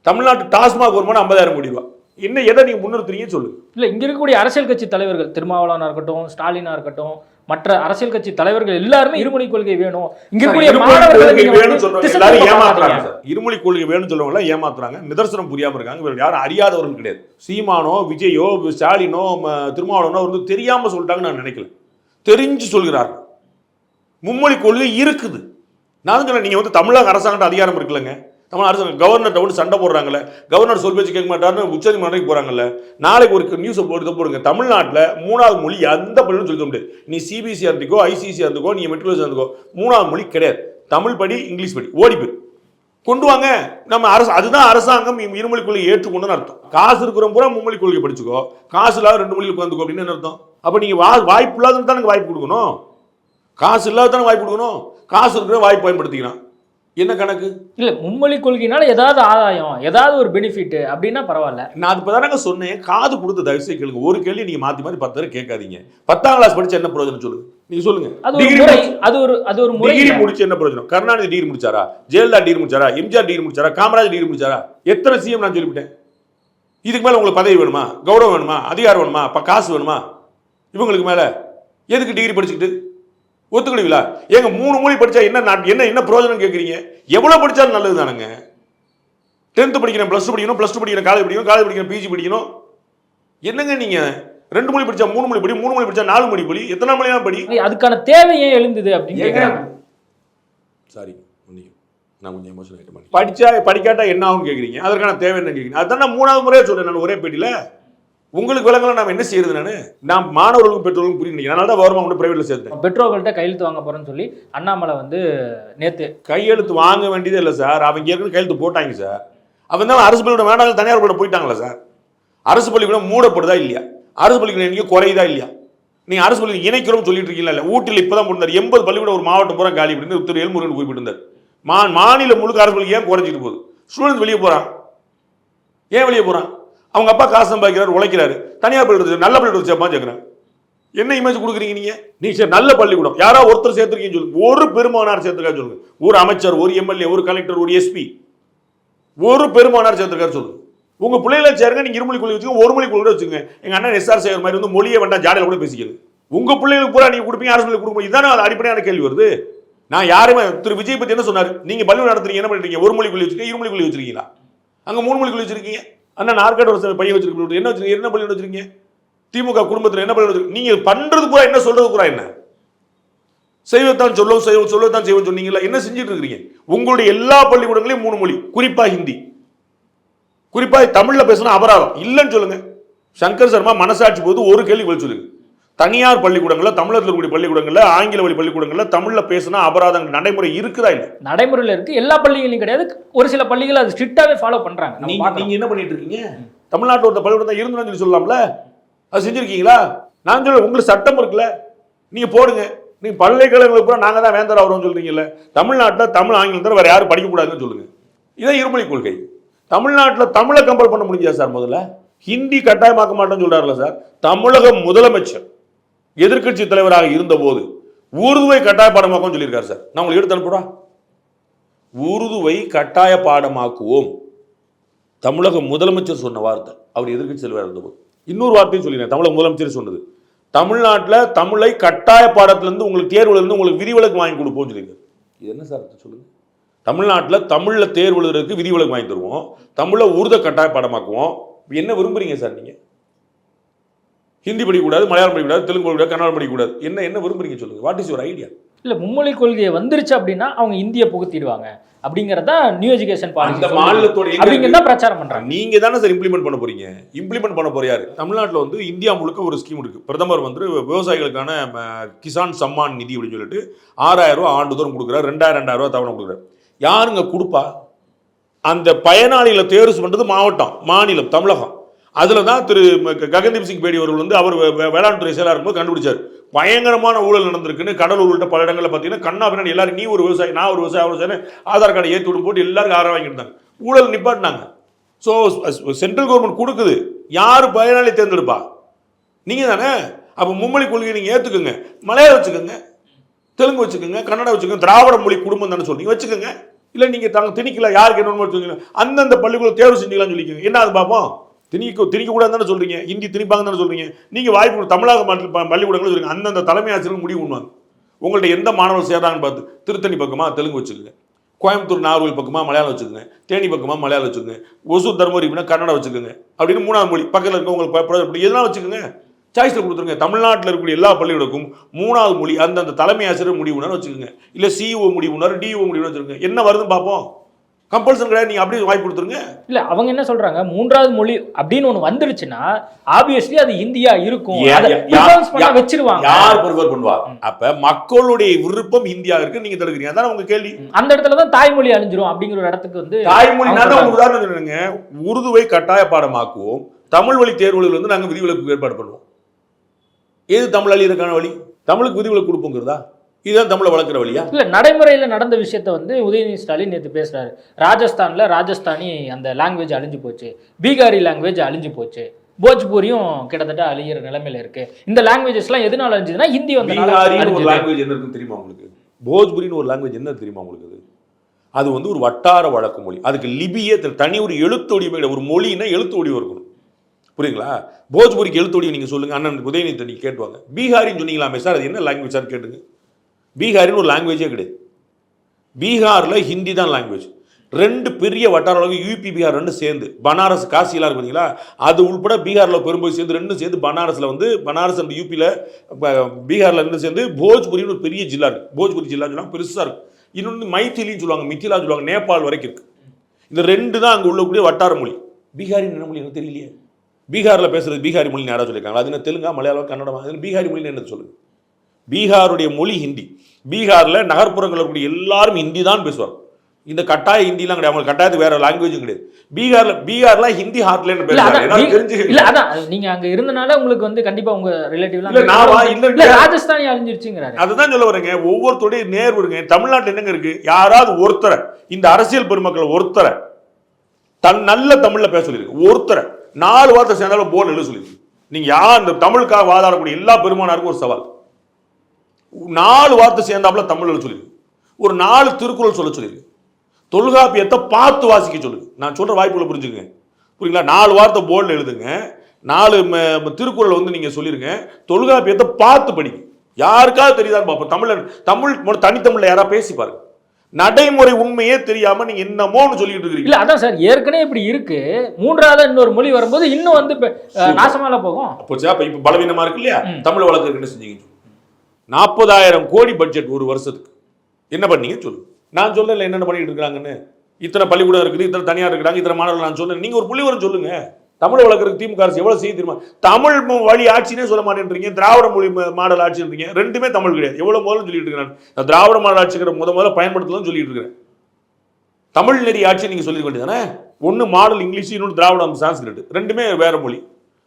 தமிழ்நாட்டு டாஸ்மாக் வருமானம் 50,000 கோடி ரூபா. என்ன எதை நீங்க முன்னிறுத்துறீங்க சொல்லுங்க. இல்ல, இங்க இருக்கக்கூடிய அரசியல் கட்சி தலைவர்கள், திருமாவளவனா இருக்கட்டும், ஸ்டாலினா இருக்கட்டும், மற்ற அரசியல் கட்சி தலைவர்கள் எல்லாருமே இருமொழி கொள்கை வேணும், இங்க இருக்கக்கூடிய மாணவர்கள் வேணும் சொல்றாங்க. எல்லாரும் ஏமாத்துறாங்க சார். இருமொழி கொள்கை வேணும் சொல்றவங்க எல்லாம் ஏமாத்துறாங்க. நிதர்சனம் புரியாம இருக்காங்க. இவங்க யாரும் அறியாதவர்கள் கிடையாது. சீமானோ, விஜயோ, ஸ்டாலினோ, திருமாவளவனோ வந்து தெரியாம சொல்லிட்டாங்கன்னு நான் நினைக்கல. தெரிஞ்சு சொல்கிறார்கள். மும்மொழி கொள்கை இருக்குது. நான் சொல்ல நீங்க வந்து தமிழக அரசாங்கத்தை அதிகாரம் இருக்குல்லங்க. தமிழ் அரசாங்கம் கவர்னர்கிட்ட வந்து சண்டை போடுறாங்கல்ல. கவர்னர் சொல் பேச்சு கேட்க மாட்டாருன்னு உச்சநீதிமன்றம் போறாங்கல்ல. நாளைக்கு ஒரு நியூஸ் போடுங்க. தமிழ்நாட்டில் 3வது மொழி எந்த பள்ளின்னு சொல்லிக்க முடியாது. நீ CBSE இருந்துக்கோ, ICSE இருந்துக்கோ, நீ மெட்ரிகுலேஷன் இருந்துக்கோ, 3வது மொழி கிடையாது. தமிழ் படி, இங்கிலீஷ் படி, ஓடி போய் கொண்டு வாங்க. நம்ம அரசு அதுதான் அரசாங்கம் இருமொழி கொள்கை ஏற்றுக்கொண்டுன்னு அர்த்தம். காசு இருக்கிற பூரா மும்மொழி கொள்கை படிச்சுக்கோ, காசு இல்லாத 2 மொழியில் உட்காந்துக்கோ அப்படின்னு என்ன அர்த்தம்? அப்ப நீங்க வாய்ப்பு இல்லாதவங்க தானே வாய்ப்பு கொடுக்கணும். காசு இல்லாத தானே வாய்ப்பு கொடுக்கணும். காசு இருக்கிற வாய்ப்பு பயன்படுத்திக்கலாம். என்ன கணக்கு? இல்ல, மும்மொழி கொள்கையினால ஏதாவது ஆதாயம், ஏதாவது ஒரு பெனிஃபிட் அப்படின்னா பரவாயில்ல. நான் அது இப்பதானங்க சொன்னேன். காது கொடுத்து தயவுசெய்து கேளுங்க. ஒரு கேள்வி நீங்க மாத்தி மாத்தி 10 தடவை கேட்காதீங்க. 10ஆம் கிளாஸ் படிச்சு என்ன பிரயோஜனம் சொல்லுங்க. நீங்க சொல்லுங்க. அது ஒரு முறை. டிகிரி முடிச்சு என்ன பிரயோஜனம்? கருணாநிதி டிகிரி முடிச்சாரா? ஜெயலலிதா டிகிரி முடிச்சாரா? எம்ஜிஆர் டிகிரி முடிச்சாரா? காமராஜ் டிகிரி முடிச்சாரா? எத்தனை CM நான் சொல்லிவிட்டேன். இதுக்கு மேல உங்களுக்கு பதவி வேணுமா? கௌரவம் வேணுமா? அதிகாரம் வேணுமா? காசு வேணுமா? இவங்களுக்கு மேல எதுக்கு டிகிரி படிச்சுக்கிட்டு ஒத்துக்கிடுவீங்களா? ஏங்க 3 மொழி படிச்சா என்ன பிரயோஜனம் கேட்குறீங்க? எவ்வளவு படிச்சாலும் நல்லது தானுங்க. 10th படிக்கிறேன், +2 படிக்கணும், +2 படிக்கிறேன், காலேஜ் படிக்கணும், PG படிக்கணும். என்னங்க நீங்க 2 மொழி படிச்சா 3 மொழி படி, 3 மொழி படிச்சா 4 மொழி படி, எத்தனை மொழி தான் படி? அதுக்கான தேவை ஏன் எழுந்தது அப்படின்னு கேட்குறாங்க. சாரி, நான் கொஞ்சம் எமோஷனல் ஆகிட்டேன். படிக்காட்டா என்ன ஆகும் கேட்குறீங்க. அதற்கான தேவை என்ன கேட்குறீங்க. அதுதான் நான் 3வது முறையாக சொல்றேன். நான் ஒரே பேட்டியில் உங்களுக்கு விளங்கலாம். நாம் என்ன செய்யறது? நான் மாணவர்களுக்கும் பெற்றோர்களுக்கும் புரிய நினைக்கிறேன். அதனால தான் கவர்மெண்ட் கொண்டு பிரைவேட்ல சேர்த்தேன். பெற்றோர்கள்ட்ட கையெழுத்து வாங்க போறேன்னு சொல்லி அண்ணாமலை வந்து நேத்து கையெழுத்து வாங்க வேண்டியதே இல்லை சார். அவங்க ஏற்கனவே கையெழுத்து போட்டாங்க சார். அவன் தான் அரசு பள்ளிக்கூடம் வேண்டாம் தனியார் பள்ளிக்கூடம் போயிட்டாங்களா சார்? அரசு பள்ளிக்கூடம் மூடப்படுதா இல்லையா? அரசு பள்ளிக்கூடம் எங்கேயும் குறையுதா இல்லையா? நீங்க அரசு பள்ளி இணைக்கிறோம் சொல்லிட்டு இருக்கீங்களா? இல்லை, ஊட்டியில் இப்பதான் போட்டார். 80 பள்ளிக்கூடம் ஒரு மாவட்டம் பூரா காலி அப்படின்னு திரு எல்முருகன் குறிப்பிட்டு இருந்தார். மாநிலம் முழுக்க அரசு பள்ளி ஏன் குறைஞ்சிட்டு போகுது? ஸ்டூடெண்ட்ஸ் வெளியே போறான். ஏன் வெளியே போறான்? அவங்க அப்பா காசு சம்பாதிக்கிறாரு, உழைக்கிறாரு. தனியார் பள்ளிக்கூடம் நல்ல பள்ளிக்கூடம் சேர்ப்பா கேட்குறேன். என்ன இமேஜ் கொடுக்குறீங்க நீங்க? நீங்க நல்ல பள்ளிக்கூடம் யாரா ஒருத்தர் சேர்த்துருக்கீங்கன்னு சொல்லுங்க. ஒரு பெருமானார் சேர்த்துருக்காரு சொல்லுங்க. ஒரு அமைச்சர், ஒரு MLA, ஒரு கலெக்டர், ஒரு SP, ஒரு பெருமானார் சேர்த்துருக்காரு சொல்லுங்க. உங்க பிள்ளைகளை சேருங்க. நீங்க இருமொழி கொள்கை வச்சுக்கோங்க, ஒரு மொழி கொள்கை வச்சுங்க. எங்க அண்ணன் SR சேகர் மாதிரி வந்து மொழியை வேண்டாம் ஜாடையில கூட பேசிக்கிறது. உங்க பிள்ளைகளுக்கு பூரா நீங்க கொடுப்பீங்க, அரசு பள்ளி கொடுப்பீங்க. இதுதானே அது அடிப்படையான கேள்வி வருது. நான் யாருமே திரு விஜய் பத்தி என்ன சொன்னாரு? நீங்க பள்ளி நடத்துறீங்க, என்ன பண்ணிட்டீங்க? ஒரு மொழி கொள்கை வச்சுக்க, இருமொழி கொள்கை வச்சிருக்கீங்களா? அங்கே 3 மொழி கொள்கை வச்சிருக்கீங்க. அண்ணா ஆர்காட் ஒரு பையன் வச்சிருக்கீங்க, என்ன வச்சிருக்கீங்க, என்ன பள்ளி வச்சிருக்கீங்க? திமுக குடும்பத்தில் என்ன பள்ளி வச்சிருக்கீங்க? நீங்க பண்றது பூரா என்ன சொல்றது பூரா என்ன? செய்வத்தான் சொல்லும் சொல்லத்தான் செய்வோம் சொன்னீங்களா? என்ன செஞ்சுட்டு இருக்கிறீங்க? உங்களுடைய எல்லா பள்ளிக்கூடங்களையும் 3 மொழி, குறிப்பா ஹிந்தி, குறிப்பா தமிழ்ல பேசினா அபராதம் இல்லைன்னு சொல்லுங்க. சங்கர் சர்மா மனசாட்சி போது ஒரு கேள்வி பதில் சொல்லுங்க. தனியார் பள்ளிக்கூடங்கள்ல, தமிழகத்தில் இருக்கக்கூடிய பள்ளிக்கூடங்கள்ல, ஆங்கில வழி பள்ளிக்கூடங்கள்ல தமிழ்ல பேசினா அபராதம் நடைமுறை இருக்குதா இல்ல? நடைமுறையில் இருக்கு. எல்லா பள்ளிகளையும் கிடையாது, ஒரு சில பள்ளிகள் அது ஸ்ட்ரிக்டாவே ஃபாலோ பண்றாங்க. நீங்க என்ன பண்ணிட்டு இருக்கீங்க? தமிழ்நாட்டில் ஒரு பள்ளிக்கூடம் தான் இருந்துன்னு சொல்லி சொல்லலாம்ல, அது செஞ்சிருக்கீங்களா? நான் சொல்ல உங்களுக்கு சட்டம் இருக்குல்ல, நீங்க போடுங்க. நீங்க பல்கலைக்கழகங்களுக்கு கூட நாங்க தான் வேந்தர் ஆகிறோம் சொல்றீங்கல்ல. தமிழ்நாட்டில் தமிழ் ஆங்கிலம் தவிர வேற யாரும் படிக்கக்கூடாதுன்னு சொல்லுங்க. இதான் இருமொழி கொள்கை. தமிழ்நாட்டில் தமிழை கம்பல் பண்ண முடிஞ்சா சார்? முதல்ல ஹிந்தி கட்டாயமாக்க மாட்டேன்னு சொல்றாருல சார். தமிழக முதலமைச்சர் எதிர்க்கட்சி தலைவராக இருந்த போது உருதுவை கட்டாய பாடமாக்கும் சொல்லியிருக்காரு சார். நான் உங்களுக்கு எடுத்து அனுப்புறா. உருதுவை கட்டாய பாடமாக்குவோம் தமிழக முதலமைச்சர் சொன்ன வார்த்தை. அவர் எதிர்க்கட்சி தலைவராக இருந்த போது இன்னொரு வார்த்தையும் சொல்லிடுறேன். தமிழக முதலமைச்சர் சொன்னது, தமிழ்நாட்டில் தமிழை கட்டாய பாடத்திலிருந்து உங்களுக்கு தேர்வுல இருந்து உங்களுக்கு விதிவிலக்கு வாங்கி கொடுப்போம் சொல்லியிருக்காரு. இது என்ன சார் சொல்லுங்க? தமிழ்நாட்டில் தமிழில் தேர்வு எழுதுறதுக்கு விதிவிலக்கு வாங்கி தருவோம், தமிழில் உருதை கட்டாய பாடமாக்குவோம். என்ன விரும்புறீங்க சார்? நீங்க ஹிந்தி படிக்கக்கூடாது, மலையாளம் படிக்கக்கூடாது, தெலுங்கு படிக்கக்கூடாது, கன்னடம் படிக்கக்கூடாது, என்ன விரும்புறீங்க சொல்லுங்க? What is your idea? இல்ல, மும்மொழி கொள்கையை வந்துருச்சு அப்படின்னா அவங்க இந்திய புகுத்திடுவாங்க அப்படிங்கறத நியூ எஜுகேஷன் பாலிசி அந்த மாநிலத்தோட அப்படிங்கறத பிரச்சாரம் பண்றாங்க. நீங்க தானே சார் இம்ப்ளிமெண்ட் பண்ண போறீங்க. இம்ப்ளிமெண்ட் பண்ண போறாரு. தமிழ்நாட்டில் வந்து இந்தியா முழுக்க ஒரு ஸ்கீம் இருக்கு. பிரதமர் வந்து விவசாயிகளுக்கான கிசான் சம்மான் நிதி அப்படின்னு சொல்லிட்டு 6000 ரூபாய் ஆண்டுதோறும் கொடுக்குறாரு. 2000 ரூபாய் தவணை கொடுக்குறாரு. யாருங்க கொடுப்பா? அந்த பயனாளிகளை தேர்வு பண்றது மாவட்டம், மாநிலம், தமிழகம். அதுல தான் திரு ககன்தீப் சிங் பேடி அவர்கள் வந்து அவர் வேளாண் துறை செயலாளர் இருக்கும்போது கண்டுபிடிச்சார். பயங்கரமான ஊழல் நடந்திருக்குன்னு. கடலூர் உள்ளிட்ட பல இடங்களில் பார்த்தீங்கன்னா கண்ணா பின்னாடி எல்லாரும் நீ ஒரு விவசாயி, நான் ஒரு விவசாயி, அவர் ஆதார் கார்டை ஏற்றி விடும் போட்டு எல்லாருக்கும் ஆதரவு வாங்கிட்டு ஊழல் நிப்பாட்டினாங்க. ஸோ சென்ட்ரல் கவர்மெண்ட் கொடுக்குது, யார் பயனாளி தேர்ந்தெடுப்பா? நீங்க தானே. அப்போ மும்மொழி கொள்கையை நீங்க ஏற்றுக்குங்க. மலையாளம் வச்சுக்கோங்க, தெலுங்கு வச்சுக்கோங்க, கன்னடம் வச்சுக்கோங்க, திராவிட மொழி குடும்பம் தானே சொல்றீங்க, வச்சுக்கோங்க. இல்லை நீங்கள் தாங்க திணிக்கல, யாருக்கு என்ன வச்சுக்கோங்க, அந்தந்த பள்ளிக்கூடம் தேர்வு செஞ்சுக்கலாம்னு சொல்லிக்கோங்க. என்ன அது பார்ப்போம்? திணிக்க கூடாது தானே சொல்றீங்க, ஹிந்தி திணிப்பாங்க தானே சொல்றீங்க. நீங்க வாய்ப்பு தமிழக பள்ளிக்கூடங்கள் சொல்றீங்க, அந்தந்த தலைமை ஆசிரியர்கள் முடிவு பண்ணுவாங்க. உங்கள்ட்ட எந்த மாணவர்கள் சேர்றாங்கன்னு பார்த்து திருத்தணி பக்கமா தெலுங்கு வச்சுக்கோங்க, கோயம்புத்தூர் நாகர்கோவில் பக்கமா மலையாளம் வச்சுக்கோங்க, தேனி பக்கமா மலையாளம் வச்சுக்கோங்க, ஒசூர் தர்மபுரி கன்னடம் வச்சுக்கோங்க. அப்படின்னு 3வது மொழி பக்கத்தில் இருக்க உங்களுக்கு எதனா வச்சுக்கோங்க. சாய்ஸில் கொடுத்துருங்க. தமிழ்நாட்டில் இருக்கக்கூடிய எல்லா பள்ளிகளுக்கும் 3வது மொழி அந்தந்த தலைமை ஆசிரியர் முடிவுனார் வச்சுக்கோங்க. இல்லை சிஇஓ முடிவுனார், டிஓ முடிவுன்னு வச்சுருங்க. என்ன வருதுன்னு பார்ப்போம். கம்பல்சன் கிடையாது, நீங்க அப்படியே வாய்ப்பு கொடுத்துருங்க. இல்ல, அவங்க என்ன சொல்றாங்க, 3வது மொழி அப்படின்னு ஒண்ணு வந்துருச்சுன்னா ஆப்வியஸ்லி அது இந்தியா இருக்கும், வச்சிருவாங்க. யார் ப்ரிஃபர் பண்ணுவா? அப்ப மக்களுடைய விருப்பம் இந்தியா இருக்கு, நீங்க தடுக்கிறீங்க. அதான் உங்க கேள்வி. அந்த இடத்துல தான் தாய்மொழி அழிஞ்சிரும் அப்படிங்கிற ஒரு இடத்துக்கு வந்து தாய்மொழினால ஒரு உதாரணம் சொல்லுங்க. உருதுவை கட்டாய பாடமாக்குவோம், தமிழ் வழி தேர்வுகளில் வந்து நாங்க விதிவிலக்கு ஏற்பாடு பண்ணுவோம். எது தமிழ் அழியறதுக்கான வழி? தமிழுக்கு விதிவிலக்கு கொடுப்போங்கிறதா? இதுதான் தமிழை வளர்க்குற வழியா? இல்லை, நடைமுறையில் நடந்த விஷயத்த வந்து உதயநிதி ஸ்டாலின் நேற்று பேசுறாரு. ராஜஸ்தானில் ராஜஸ்தானி அந்த லாங்குவேஜ் அழிஞ்சு போச்சு, பீகாரி லாங்குவேஜ் அழிஞ்சு போச்சு, போஜ்பூரியும் கிட்டத்தட்ட அழியிற நிலைமையில இருக்கு. இந்த லாங்குவேஜஸ்லாம் எதனால அழிஞ்சுதுன்னா ஹிந்தி வந்து ஒரு லாங்குவேஜ் என்ன இருக்குன்னு தெரியுமா உங்களுக்கு? போஜ்பூரின்னு ஒரு லாங்குவேஜ் என்ன தெரியுமா உங்களுக்கு? அது வந்து ஒரு வட்டார வழக்கு மொழி. அதுக்கு லிபியே தனி ஒரு எழுத்து வடிவம், ஒரு மொழின்னா எழுத்து வடிவம் இருக்கணும். புரியுங்களா? போஜ்பூரிக்கு எழுத்து வடிவம் நீங்கள் சொல்லுங்க, அண்ணன் உதயநிதி நீங்கள் கேட்டுவாங்க. பீகாரின்னு சொன்னீங்களாமே சார், அது என்ன லாங்குவேஜ் சார் கேட்டுங்க. பீகாரின்னு ஒரு லாங்குவேஜே கிடையாது. பீகாரில் ஹிந்தி தான் லாங்குவேஜ். 2 பெரிய வட்டார வழக்கு யூபி பீகார் 2 சேர்ந்து பனாரஸ் காசிலாம் இருக்கு பார்த்தீங்களா, அது உள்பட பீகாரில் பெரும்போது சேர்ந்து 2 சேர்ந்து பனாரஸில் வந்து பனாரஸ் அண்ட் யூபியில் பீகாரில் 2 சேர்ந்து போஜ்பூரின்னு ஒரு பெரிய ஜில்லா இருக்குது. போஜ்பூரி ஜில்லான்னு சொல்லுவாங்க, பெருசாக இருக்குது. இன்னொன்று மைத்திலின்னு சொல்லுவாங்க, மித்திலா சொல்லுவாங்க, நேபாள் வரைக்கும் இருக்குது. இந்த 2 தான் அங்கே உள்ளக்கூடிய வட்டார மொழி. பீகாரின் என்ன மொழி எனக்கு தெரியலையே. பீகாரில் பேசுகிறது பீகாரி மொழி யாராவது சொல்லியிருக்காங்க? அது என்ன தெலுங்கா, மலையாளம், கன்னடமா? அதில் பீகாரி மொழின்னு என்ன சொல்லுங்க? பீகாருடைய மொழி ஹிந்தி. பீகாரில் நகர்ப்புறங்கள் இருக்கக்கூடிய எல்லாரும் ஹிந்தி தான் பேசுவாங்க. இந்த கட்டாய ஹிந்திலாம் கிடையாது, அவங்க கட்டாயத்துக்கு வேற லாங்குவேஜும் கிடையாது. பீகார்ல ஹிந்தி ஹார்ட்லேண்ட் பேசுறாங்க. தெரிஞ்சு இல்ல, அதான் நீங்க அங்க இருந்தனால உங்களுக்கு வந்து கண்டிப்பா உங்க ரிலேட்டிவ்லாம் இல்ல ராஜஸ்தானி அழிஞ்சிருச்சுங்கறாரு. அதுதான் சொல்ல வரேங்க. ஒவ்வொருத்தருடைய நேர்வுங்க. தமிழ்நாட்டில் என்னங்க இருக்கு? யாராவது ஒருத்தரை, இந்த அரசியல் பெருமக்கள் ஒருத்தரை நல்ல தமிழ்ல பேச சொல்லிருக்கு. ஒருத்தரை 4 வார்த்தை சேர்ந்தாலும் போல் எழுத சொல்லிருக்கு. நீங்க யார் இந்த தமிழுக்காக வாதாடக்கூடிய எல்லா பெருமானாருக்கும் ஒரு சவால். 4 வார்த்தை சேர்ந்தாப்புல தமிழ் எழுத சொல்லிருக்கு. ஒரு 4 திருக்குறள் சொல்ல சொல்லிருக்கு. தொல்காப்பியத்தை பார்த்து வாசிக்க சொல்லுங்க. நான் சொல்ற வாய்ப்புகளை புரிஞ்சுங்க. புரியுங்களா? 4 வார்த்தை போர்டில் எழுதுங்க. 4 திருக்குறள் வந்து நீங்க சொல்லிருங்க. தொல்காப்பியத்தை பார்த்து படிங்க. யாருக்காவது தெரியுதான்னு பார்ப்போம். தமிழ் தனித்தமிழ்ல யாராவது பேசி பாருங்க. நடைமுறை உண்மையே தெரியாம நீங்க என்னமோன்னு சொல்லிட்டு இருக்கீங்க. இல்ல அதான் சார் ஏற்கனவே இப்படி இருக்கு, மூன்றாவது இன்னொரு மொழி வரும்போது இன்னும் வந்து நாசமால போகும். இப்ப பலவீனமா இருக்கு இல்லையா? தமிழ் வளர்க்கறதுக்கு என்ன செஞ்சீங்க? 40,000 கோடி பட்ஜெட் ஒரு வருஷத்துக்கு என்ன பண்ணீங்க சொல்லு. நான் சொல்லல என்னென்ன பண்ணிட்டு இருக்காங்கன்னு. இத்தனை பள்ளிக்கூடம் இருக்குது, இத்தனை தனியார் இருக்கிறாங்க, இத்தனை மாணவர்கள் நான் சொன்னேன். நீங்க ஒரு புள்ளிவரம் சொல்லுங்க. தமிழ் வளர்க்கறதுக்கு திமுக அரசு எவ்வளவு செய்ய தெரியுமா? தமிழ் வழி ஆட்சினே சொல்ல மாட்டேன்றீங்க, திராவிட மொழி மாடல் ஆட்சின்றீங்க. ரெண்டுமே தமிழ் கிடையாது. எவ்வளவு முதல்ல சொல்லிட்டு இருக்கிறேன், நான் திராவிட மாடல் ஆட்சிங்கிற முதல்ல பயன்படுத்தலாம் சொல்லிட்டு இருக்கிறேன். தமிழ் நெறி ஆட்சி நீங்க சொல்லிக்க வேண்டியதானே. ஒன்னு மாடல் இங்கிலீஷ், இன்னொன்று திராவிடம் சான்ஸ்கிரிட், ரெண்டுமே வேற மொழி.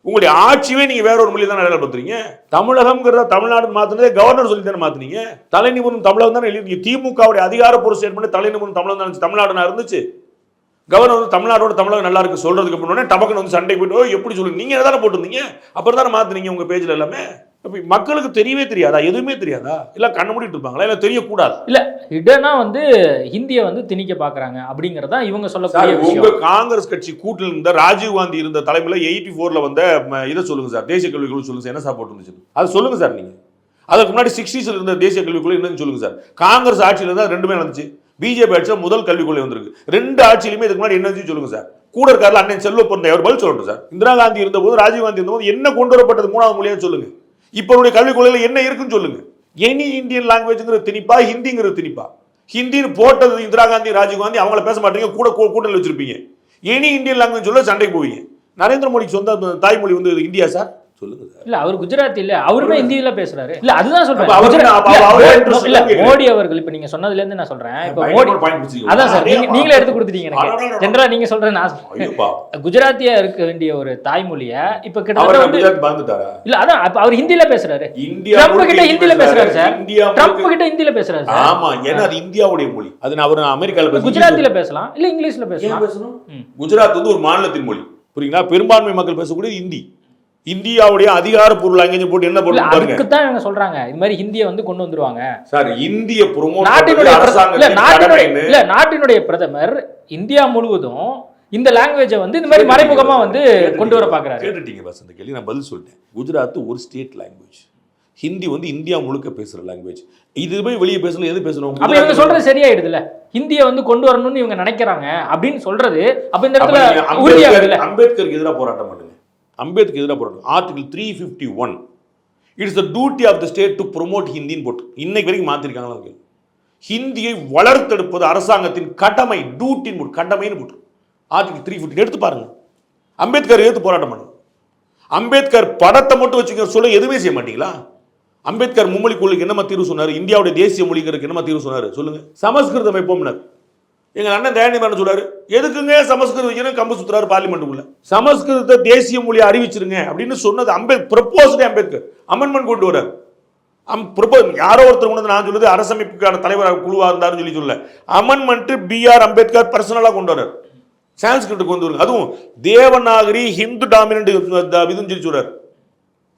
உங்களுடைய ஆட்சியே நீங்க வேற ஒரு மொழி தான் நடைமுறைப்படுத்துறீங்க. தமிழகம்ங்கிறத தமிழ்நாடு மாத்தினதே கவர்னர் சொல்லி தானே மாத்தினீங்க. தலைநிபுணம் தமிழகம் தானே எழுதிருக்கீங்க. திமுகவுடைய அதிகாரப்பூர்வ ஸ்டேட்மெண்ட் தலைநிபுணம் தமிழகம் தான் தமிழ்நாடு இருந்துச்சு. கவர்னர் வந்து தமிழ்நாடோட தமிழகம் நல்லா இருக்கு சொல்றதுக்கு முன்னாடி டபக்குன்னு வந்து சண்டை போயிட்டு எப்படி சொல்லுங்க, நீங்க தானே போட்டிருந்தீங்க, அப்புறம் தானே மாத்தினீங்க உங்க பேஜ்ல எல்லாமே. மக்களுக்கு தெரியவே தெரியாதா, எதுவுமே தெரியாதா, இல்ல கண்ணு மூடிட்டு இருப்பாங்களா, இல்ல தெரியக்கூடாது. இல்ல இடனா வந்து ஹிந்தியை வந்து திணிக்க பாக்குறாங்க அப்படிங்கறதா இவங்க சொல்லக்கூடிய விஷயம். உங்க காங்கிரஸ் கட்சி கூட்டில் இருந்த ராஜீவ் காந்தி இருந்த தலைமையில 84ல வந்த இதை சொல்லுங்க சார், தேசிய கல்விக் குழு சொல்லுங்க சார், என்ன சார் போட்டு இருந்துச்சு அது சொல்லுங்க சார். நீங்க அதுக்கு முன்னாடி 60s இருந்த தேசிய கல்விக் குழு என்னன்னு சொல்லுங்க சார். காங்கிரஸ் ஆட்சியில இருந்தா ரெண்டுமே நடந்துச்சு. பிஜேபி ஆட்சியில முதல் கல்விக் கொள்கை வந்திருக்கு. ரெண்டு ஆட்சியிலுமே இதுக்கு முன்னாடி என்ன சொல்லுங்க சார். கூட இருக்காருல அண்ணன் செல்வ பொருந்தை அவர் பதில் சொல்லணும் சார். இந்திரா காந்தி இருந்த போது, ராஜீவ் காந்தி இருந்த போது என்ன கொண்டு வரப்பட்டது மூணாவது மொழியா சொல்லுங்க. இப்ப கல்விக் கொள்கையில என்ன இருக்குன்னு சொல்லுங்க. Any Indian லாங்குவேஜ்ங்கிறது திணிப்பா, ஹிந்திங்கிறது திணிப்பா? ஹிந்தின்னு போட்டது இந்திரா காந்தி ராஜீவ் காந்தி, அவங்கள பேச மாட்டீங்க, கூட கூட்டணி வச்சிருப்பீங்க. எனி இந்தியன் லாங்குவேஜ் சொல்ல சண்டைக்கு போவீங்க. நரேந்திர மோடிக்கு சொந்த தாய்மொழி வந்து இந்தியா சார் சொல்லுங்க சார். இல்ல அவர் குஜராத்தி இல்ல, அவருமே ஹிந்தியில பேசுறாரு. இல்ல அதுதான் சொல்றேன். மோடி அவர்கள் இப்ப நீங்க சொன்னதுல இருந்து நான் சொல்றேன், இப்ப மோடி அதான் சார் நீங்களே எடுத்து கொடுத்துட்டீங்க எனக்கு. ஜெனரலா நீங்க சொல்றேன், குஜராத்தியா இருக்க வேண்டிய ஒரு தாய்மொழிய இப்ப கிட்டத்தட்ட வந்து இல்ல அதான் அவர் ஹிந்தியில பேசுறாரு. ட்ரம்ப் கிட்ட ஹிந்தியில பேசுறாரு சார். ட்ரம்ப் கிட்ட ஹிந்தியில பேசுறாரு சார். ஆமா, ஏன்னா அது இந்தியாவுடைய மொழி. அது அவர் அமெரிக்கால குஜராத்தில பேசலாம், இல்ல இங்கிலீஷ்ல பேசலாம். குஜராத் வந்து ஒரு மாநிலத்தின் மொழி, புரியுங்களா? பெரும்பான்மை மக்கள் பேசக்கூடிய ஹிந்தி. இந்தியாவுடைய அதிகாரப்பூர்வ லாங்குவேஜ் போட்டு என்ன பண்ணுவாங்க? அதுக்கு தான் இவங்க சொல்றாங்க இது மாதிரி ஹிந்தியை வந்து கொண்டு வந்துருவாங்க சார். இந்திய ப்ரோமோட் நாட்டினுடைய பிரதமர் இந்தியா முழுவதும் இந்த லாங்குவேஜை வந்து இந்த மாதிரி மறைமுகமா வந்து கொண்டு வர பாக்குறாரு. கேட்டுட்டீங்க பஸ், அந்த கேள்வி நான் பதில் சொல்லிட்டேன். குஜராத் ஒரு ஸ்டேட் லாங்குவேஜ், ஹிந்தி வந்து இந்தியா முழுக்க பேசுற லாங்குவேஜ். இது போய் வெளியே பேசணும், எது பேசணும்? அப்ப இவங்க சொல்றது சரியாயிடுதுல, ஹிந்தியை வந்து கொண்டு வரணும்னு இவங்க நினைக்கிறாங்க அப்படின்னு சொல்றது. அப்ப இந்த இடத்துல அம்பேத்கருக்கு எதிராக போராட்டம் பண்ணுங்க. அம்பேத்கர் எதிராக போராட்டம் article 351 it's the duty of the state to promote ஹிந்தின்னு போட்டு இன்னைக்கு வரைக்கும் மாத்திருக்காங்களா? ஹிந்தியை வளர்த்தெடுப்பது அரசாங்கத்தின் கடமை, டியூட்டின்னு போட்டு கடமைன்னு போட்டு ஆர்டிகல் 350 எடுத்து பாருங்க. அம்பேத்கர் எடுத்து போராட்டம் பண்ணுங்க. அம்பேத்கர் படத்தை மட்டும் வச்சுக்க சொல்ல எதுவுமே செய்ய மாட்டீங்களா? அம்பேத்கர் மும்மொழி கொள்கைக்கு என்னமா தீர்வு சொன்னார்? இந்தியாவுடைய தேசிய மொழிகளுக்கு என்னமா தீர்வு சொன்னார் சொல்லுங்க. சமஸ்கிருதம் வைப்போம்னார். எங்க அண்ணன் தயாநிதி சொல்றாரு, எதுக்குங்க சமஸ்கிருதம் வைக்கணும், கம்பு சுத்துறாரு பார்லிமெண்ட்டுக்குள்ள. சமஸ்கிருதத்தை தேசிய மொழியை அறிவிச்சிருங்க அப்படின்னு சொன்னது ப்ரொபோஸ்டே அம்பேத்கர். அமெண்ட்மெண்ட் கொண்டு வரார். யாரோ ஒருத்தர் கொண்டு நான் சொல்லுது அரசமைப்புக்கான தலைவர் குழுவா இருந்தாருன்னு சொல்ல அமெண்ட்மெண்ட் BR அம்பேத்கர் பர்சனலா கொண்டு வரார். சான்ஸ்கிரிட் கொண்டு வருங்க. அதுவும் தேவநாகரி ஹிந்து டாமினன்ட் இதுன்னு சொல்லி சொல்றாரு.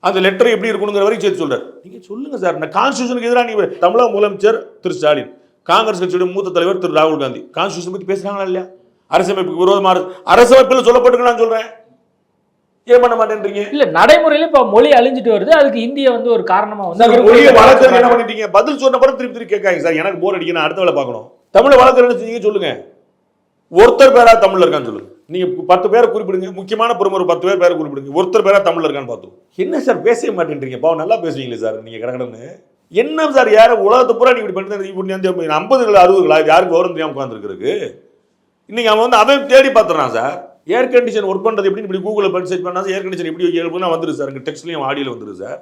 அந்த லெட்டர் எப்படி இருக்கணுங்கிற வரைக்கும் சேர்த்து சொல்றாரு. நீங்க சொல்லுங்க சார், இந்த கான்ஸ்டியூஷனுக்கு எதிராக நீங்க தமிழக முதலமைச்சர் திரு ஸ்டாலின், காங்கிரஸ் கட்சியுடைய மூத்த தலைவர் திரு ராகுல் காந்தி கான்ஸ்டியூஷன் பத்தி பேசுறாங்களா இல்லையா? அரசமைப்புக்கு விரோதமாக அரசமைப்பில் சொல்லப்பட்டிருக்கு நான் சொல்றேன். ஏன் பண்ண மாட்டேன்றீங்க? இல்ல நடைமுறையில இப்ப மொழி அழிஞ்சிட்டு வருது, அதுக்கு இந்திய வந்து ஒரு காரணமா வந்து மொழியை வளர்க்கறது என்ன பண்ணிட்டீங்க? பதில் சொன்ன பிறகு திருப்பி கேட்காங்க சார். எனக்கு போர் அடிக்க, நான் அடுத்த வேலை பார்க்கணும். தமிழை வளர்க்கறது என்ன செஞ்சீங்க சொல்லுங்க. ஒருத்தர் பேரா தமிழ்ல இருக்கான்னு சொல்லுங்க. நீங்க 10 பேரை குறிப்பிடுங்க, முக்கியமான பிரமுகர் 10 பேரை குறிப்பிடுங்க, ஒருத்தர் பேரா தமிழ்ல இருக்கான்னு பார்த்தோம். என்ன சார் பேசவே மாட்டேன்றீங்க? பாவம் நல்லா பேசுவீங்களே சார் நீங்க கடகடன்னு. என்ன சார் யார உலகத்தை பூரா நீ இப்படி பண்ணிட்டு 50கள் 60களா யாருக்கு விவரம் தெரியாம உட்காந்துருக்கு? இன்னைக்கு அவன் வந்து அவன் தேடி பார்த்துறான் சார். ஏர் கண்டிஷன் ஒர்க் பண்ணுறது எப்படின்னு இப்படி கூகுளில் பண்ணி சர்ச் பண்ணா ஏர் கண்டிஷன் எப்படி வைக்கணும் வந்துரு சார். எங்கள் டெக்ஸ்ட்லையும் ஆடியோவில் வந்துரு சார்.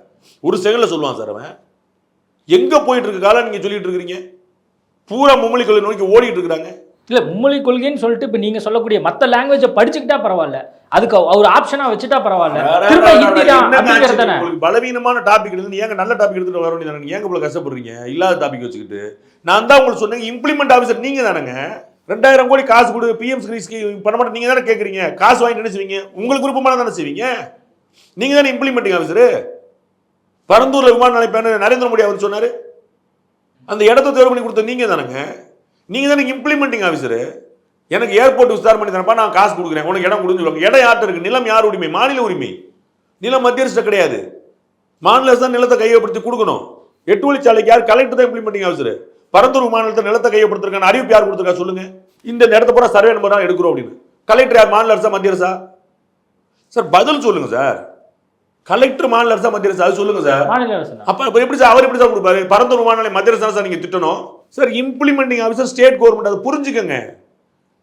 ஒரு செகண்டில் சொல்லுவான் சார். அவன் எங்கே போயிட்டு இருக்க காலம் நீங்கள் சொல்லிட்டு இருக்கிறீங்க? பூரா மும்மொழி கொள்கை நோக்கி ஓடிட்டு இருக்கிறாங்க. இல்லை மும்மொழி கொள்கைன்னு சொல்லிட்டு இப்போ நீங்கள் சொல்லக்கூடிய மற்ற லாங்குவேஜை படிச்சுக்கிட்டா பரவாயில்ல, அதுக்கு ஒரு ஆப்ஷனா வச்சுட்டா பரவாயில்ல. பலவீனமான டாபிக் எடுத்து ஏங்க நல்ல டாபிக் எடுத்துட்டு வர வேண்டியது, ஏங்க இவ்வளவு கஷ்டப்படுறீங்க இல்லாத டாபிக் வச்சுக்கிட்டு? நான் தான் உங்களுக்கு சொன்னேன், இம்ப்ளிமெண்ட் ஆஃபீஸர் நீங்க தானேங்க. 2000 கோடி காசு கொடு PM பண்ண மாட்டேன் நீங்க தானே கேட்குறீங்க. காசு வாங்கிட்டு என்ன செய்வீங்க? உங்களுக்கு விருப்பமான தானே செய்வீங்க. நீங்க தானே இம்ப்ளிமெண்டிங் ஆஃபீஸர். பரந்தூர்ல விமான நிலைப்பான நரேந்திர மோடி அவர் சொன்னாரு, அந்த இடத்த தேர்வு பண்ணி கொடுத்த நீங்க தானேங்க. நீங்க தானே இம்ப்ளிமெண்டிங் ஆஃபீஸர். எனக்கு ஏர்போர்ட் விஸ்தாரம் பண்ணி தரப்பா, நான் காசு கொடுக்குறேன், உனக்கு இடம் கொடுத்து. இடம் யார்கிட்ட இருக்கு? நிலம் யார் உரிமை? மாநில உரிமை. நிலம் மத்திய அரசு கிடையாது. மாநில அரசு தான் நிலத்தை கையப்படுத்தி கொடுக்கணும். 8 வழிச்சாலைக்கு யார்? கலெக்டர் தான் இம்ப்ளிமெண்டிங் ஆஃபீஸர். பரந்தூர் விமான நிலையத்தை நிலத்தை கையப்படுத்திருக்கான அறிவிப்பு யார் கொடுத்துருக்கா சொல்லுங்க. இந்த இடத்த பூரா சர்வே நம்பர் தான் எடுக்கிறோம் அப்படின்னு. கலெக்டர் யார்? மாநில அரசா மத்திய அரசா? சார் பதில் சொல்லுங்க சார். கலெக்டர் மாநில அரசா மத்திய அரசா? அது சொல்லுங்க சார். மாநில அரசு. அப்ப எப்படி சார் அவர் எப்படி சார் கொடுப்பாரு? பரந்தூர் விமான நிலையம் மத்திய அரசா நீங்க திட்டணும் sir. Implementing officer state government, அதை புரிஞ்சுக்கங்க.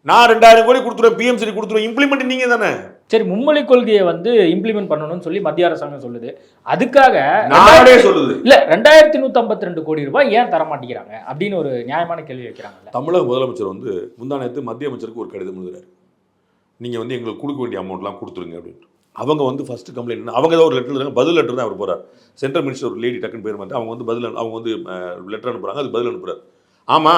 நான் 2000 கோடி கொடுத்துருவேன், பிஎம்சி கொடுத்துருவேன், இம்ப்ளிமெண்ட் நீங்க தானே. சரி, மும்மொழி கொள்கையை வந்து இம்ப்ளிமெண்ட் பண்ணணும்னு சொல்லி மத்திய அரசாங்கம் சொல்லுது. அதுக்காக நாடே சொல்லுது இல்ல 2152 கோடி ரூபாய் ஏன் தர மாட்டேங்கிறாங்க அப்படின்னு ஒரு நியாயமான கேள்வி வைக்கிறாங்கல்ல. தமிழக முதலமைச்சர் வந்து முந்தானத்து மத்திய அமைச்சருக்கு ஒரு கடிதம் எழுதுறாரு. நீங்க வந்து எங்களுக்கு கொடுக்க வேண்டிய அமௌண்ட்லாம் கொடுத்துருங்க அப்படின்ட்டு. அவங்க வந்து ஃபர்ஸ்ட் கம்ப்ளைண்ட் அவங்க தான் ஒரு லெட்டர் எழுதுறாங்க. பதில் லெட்டர் தான் அவர் போறார். சென்ட்ரல் மினிஸ்டர் ஒரு லேடி டக்குன்னு பேர் வந்து அவங்க வந்து லெட்டர் அனுப்புறாங்க. அது பதில் அனுப்புறாரு. ஆமா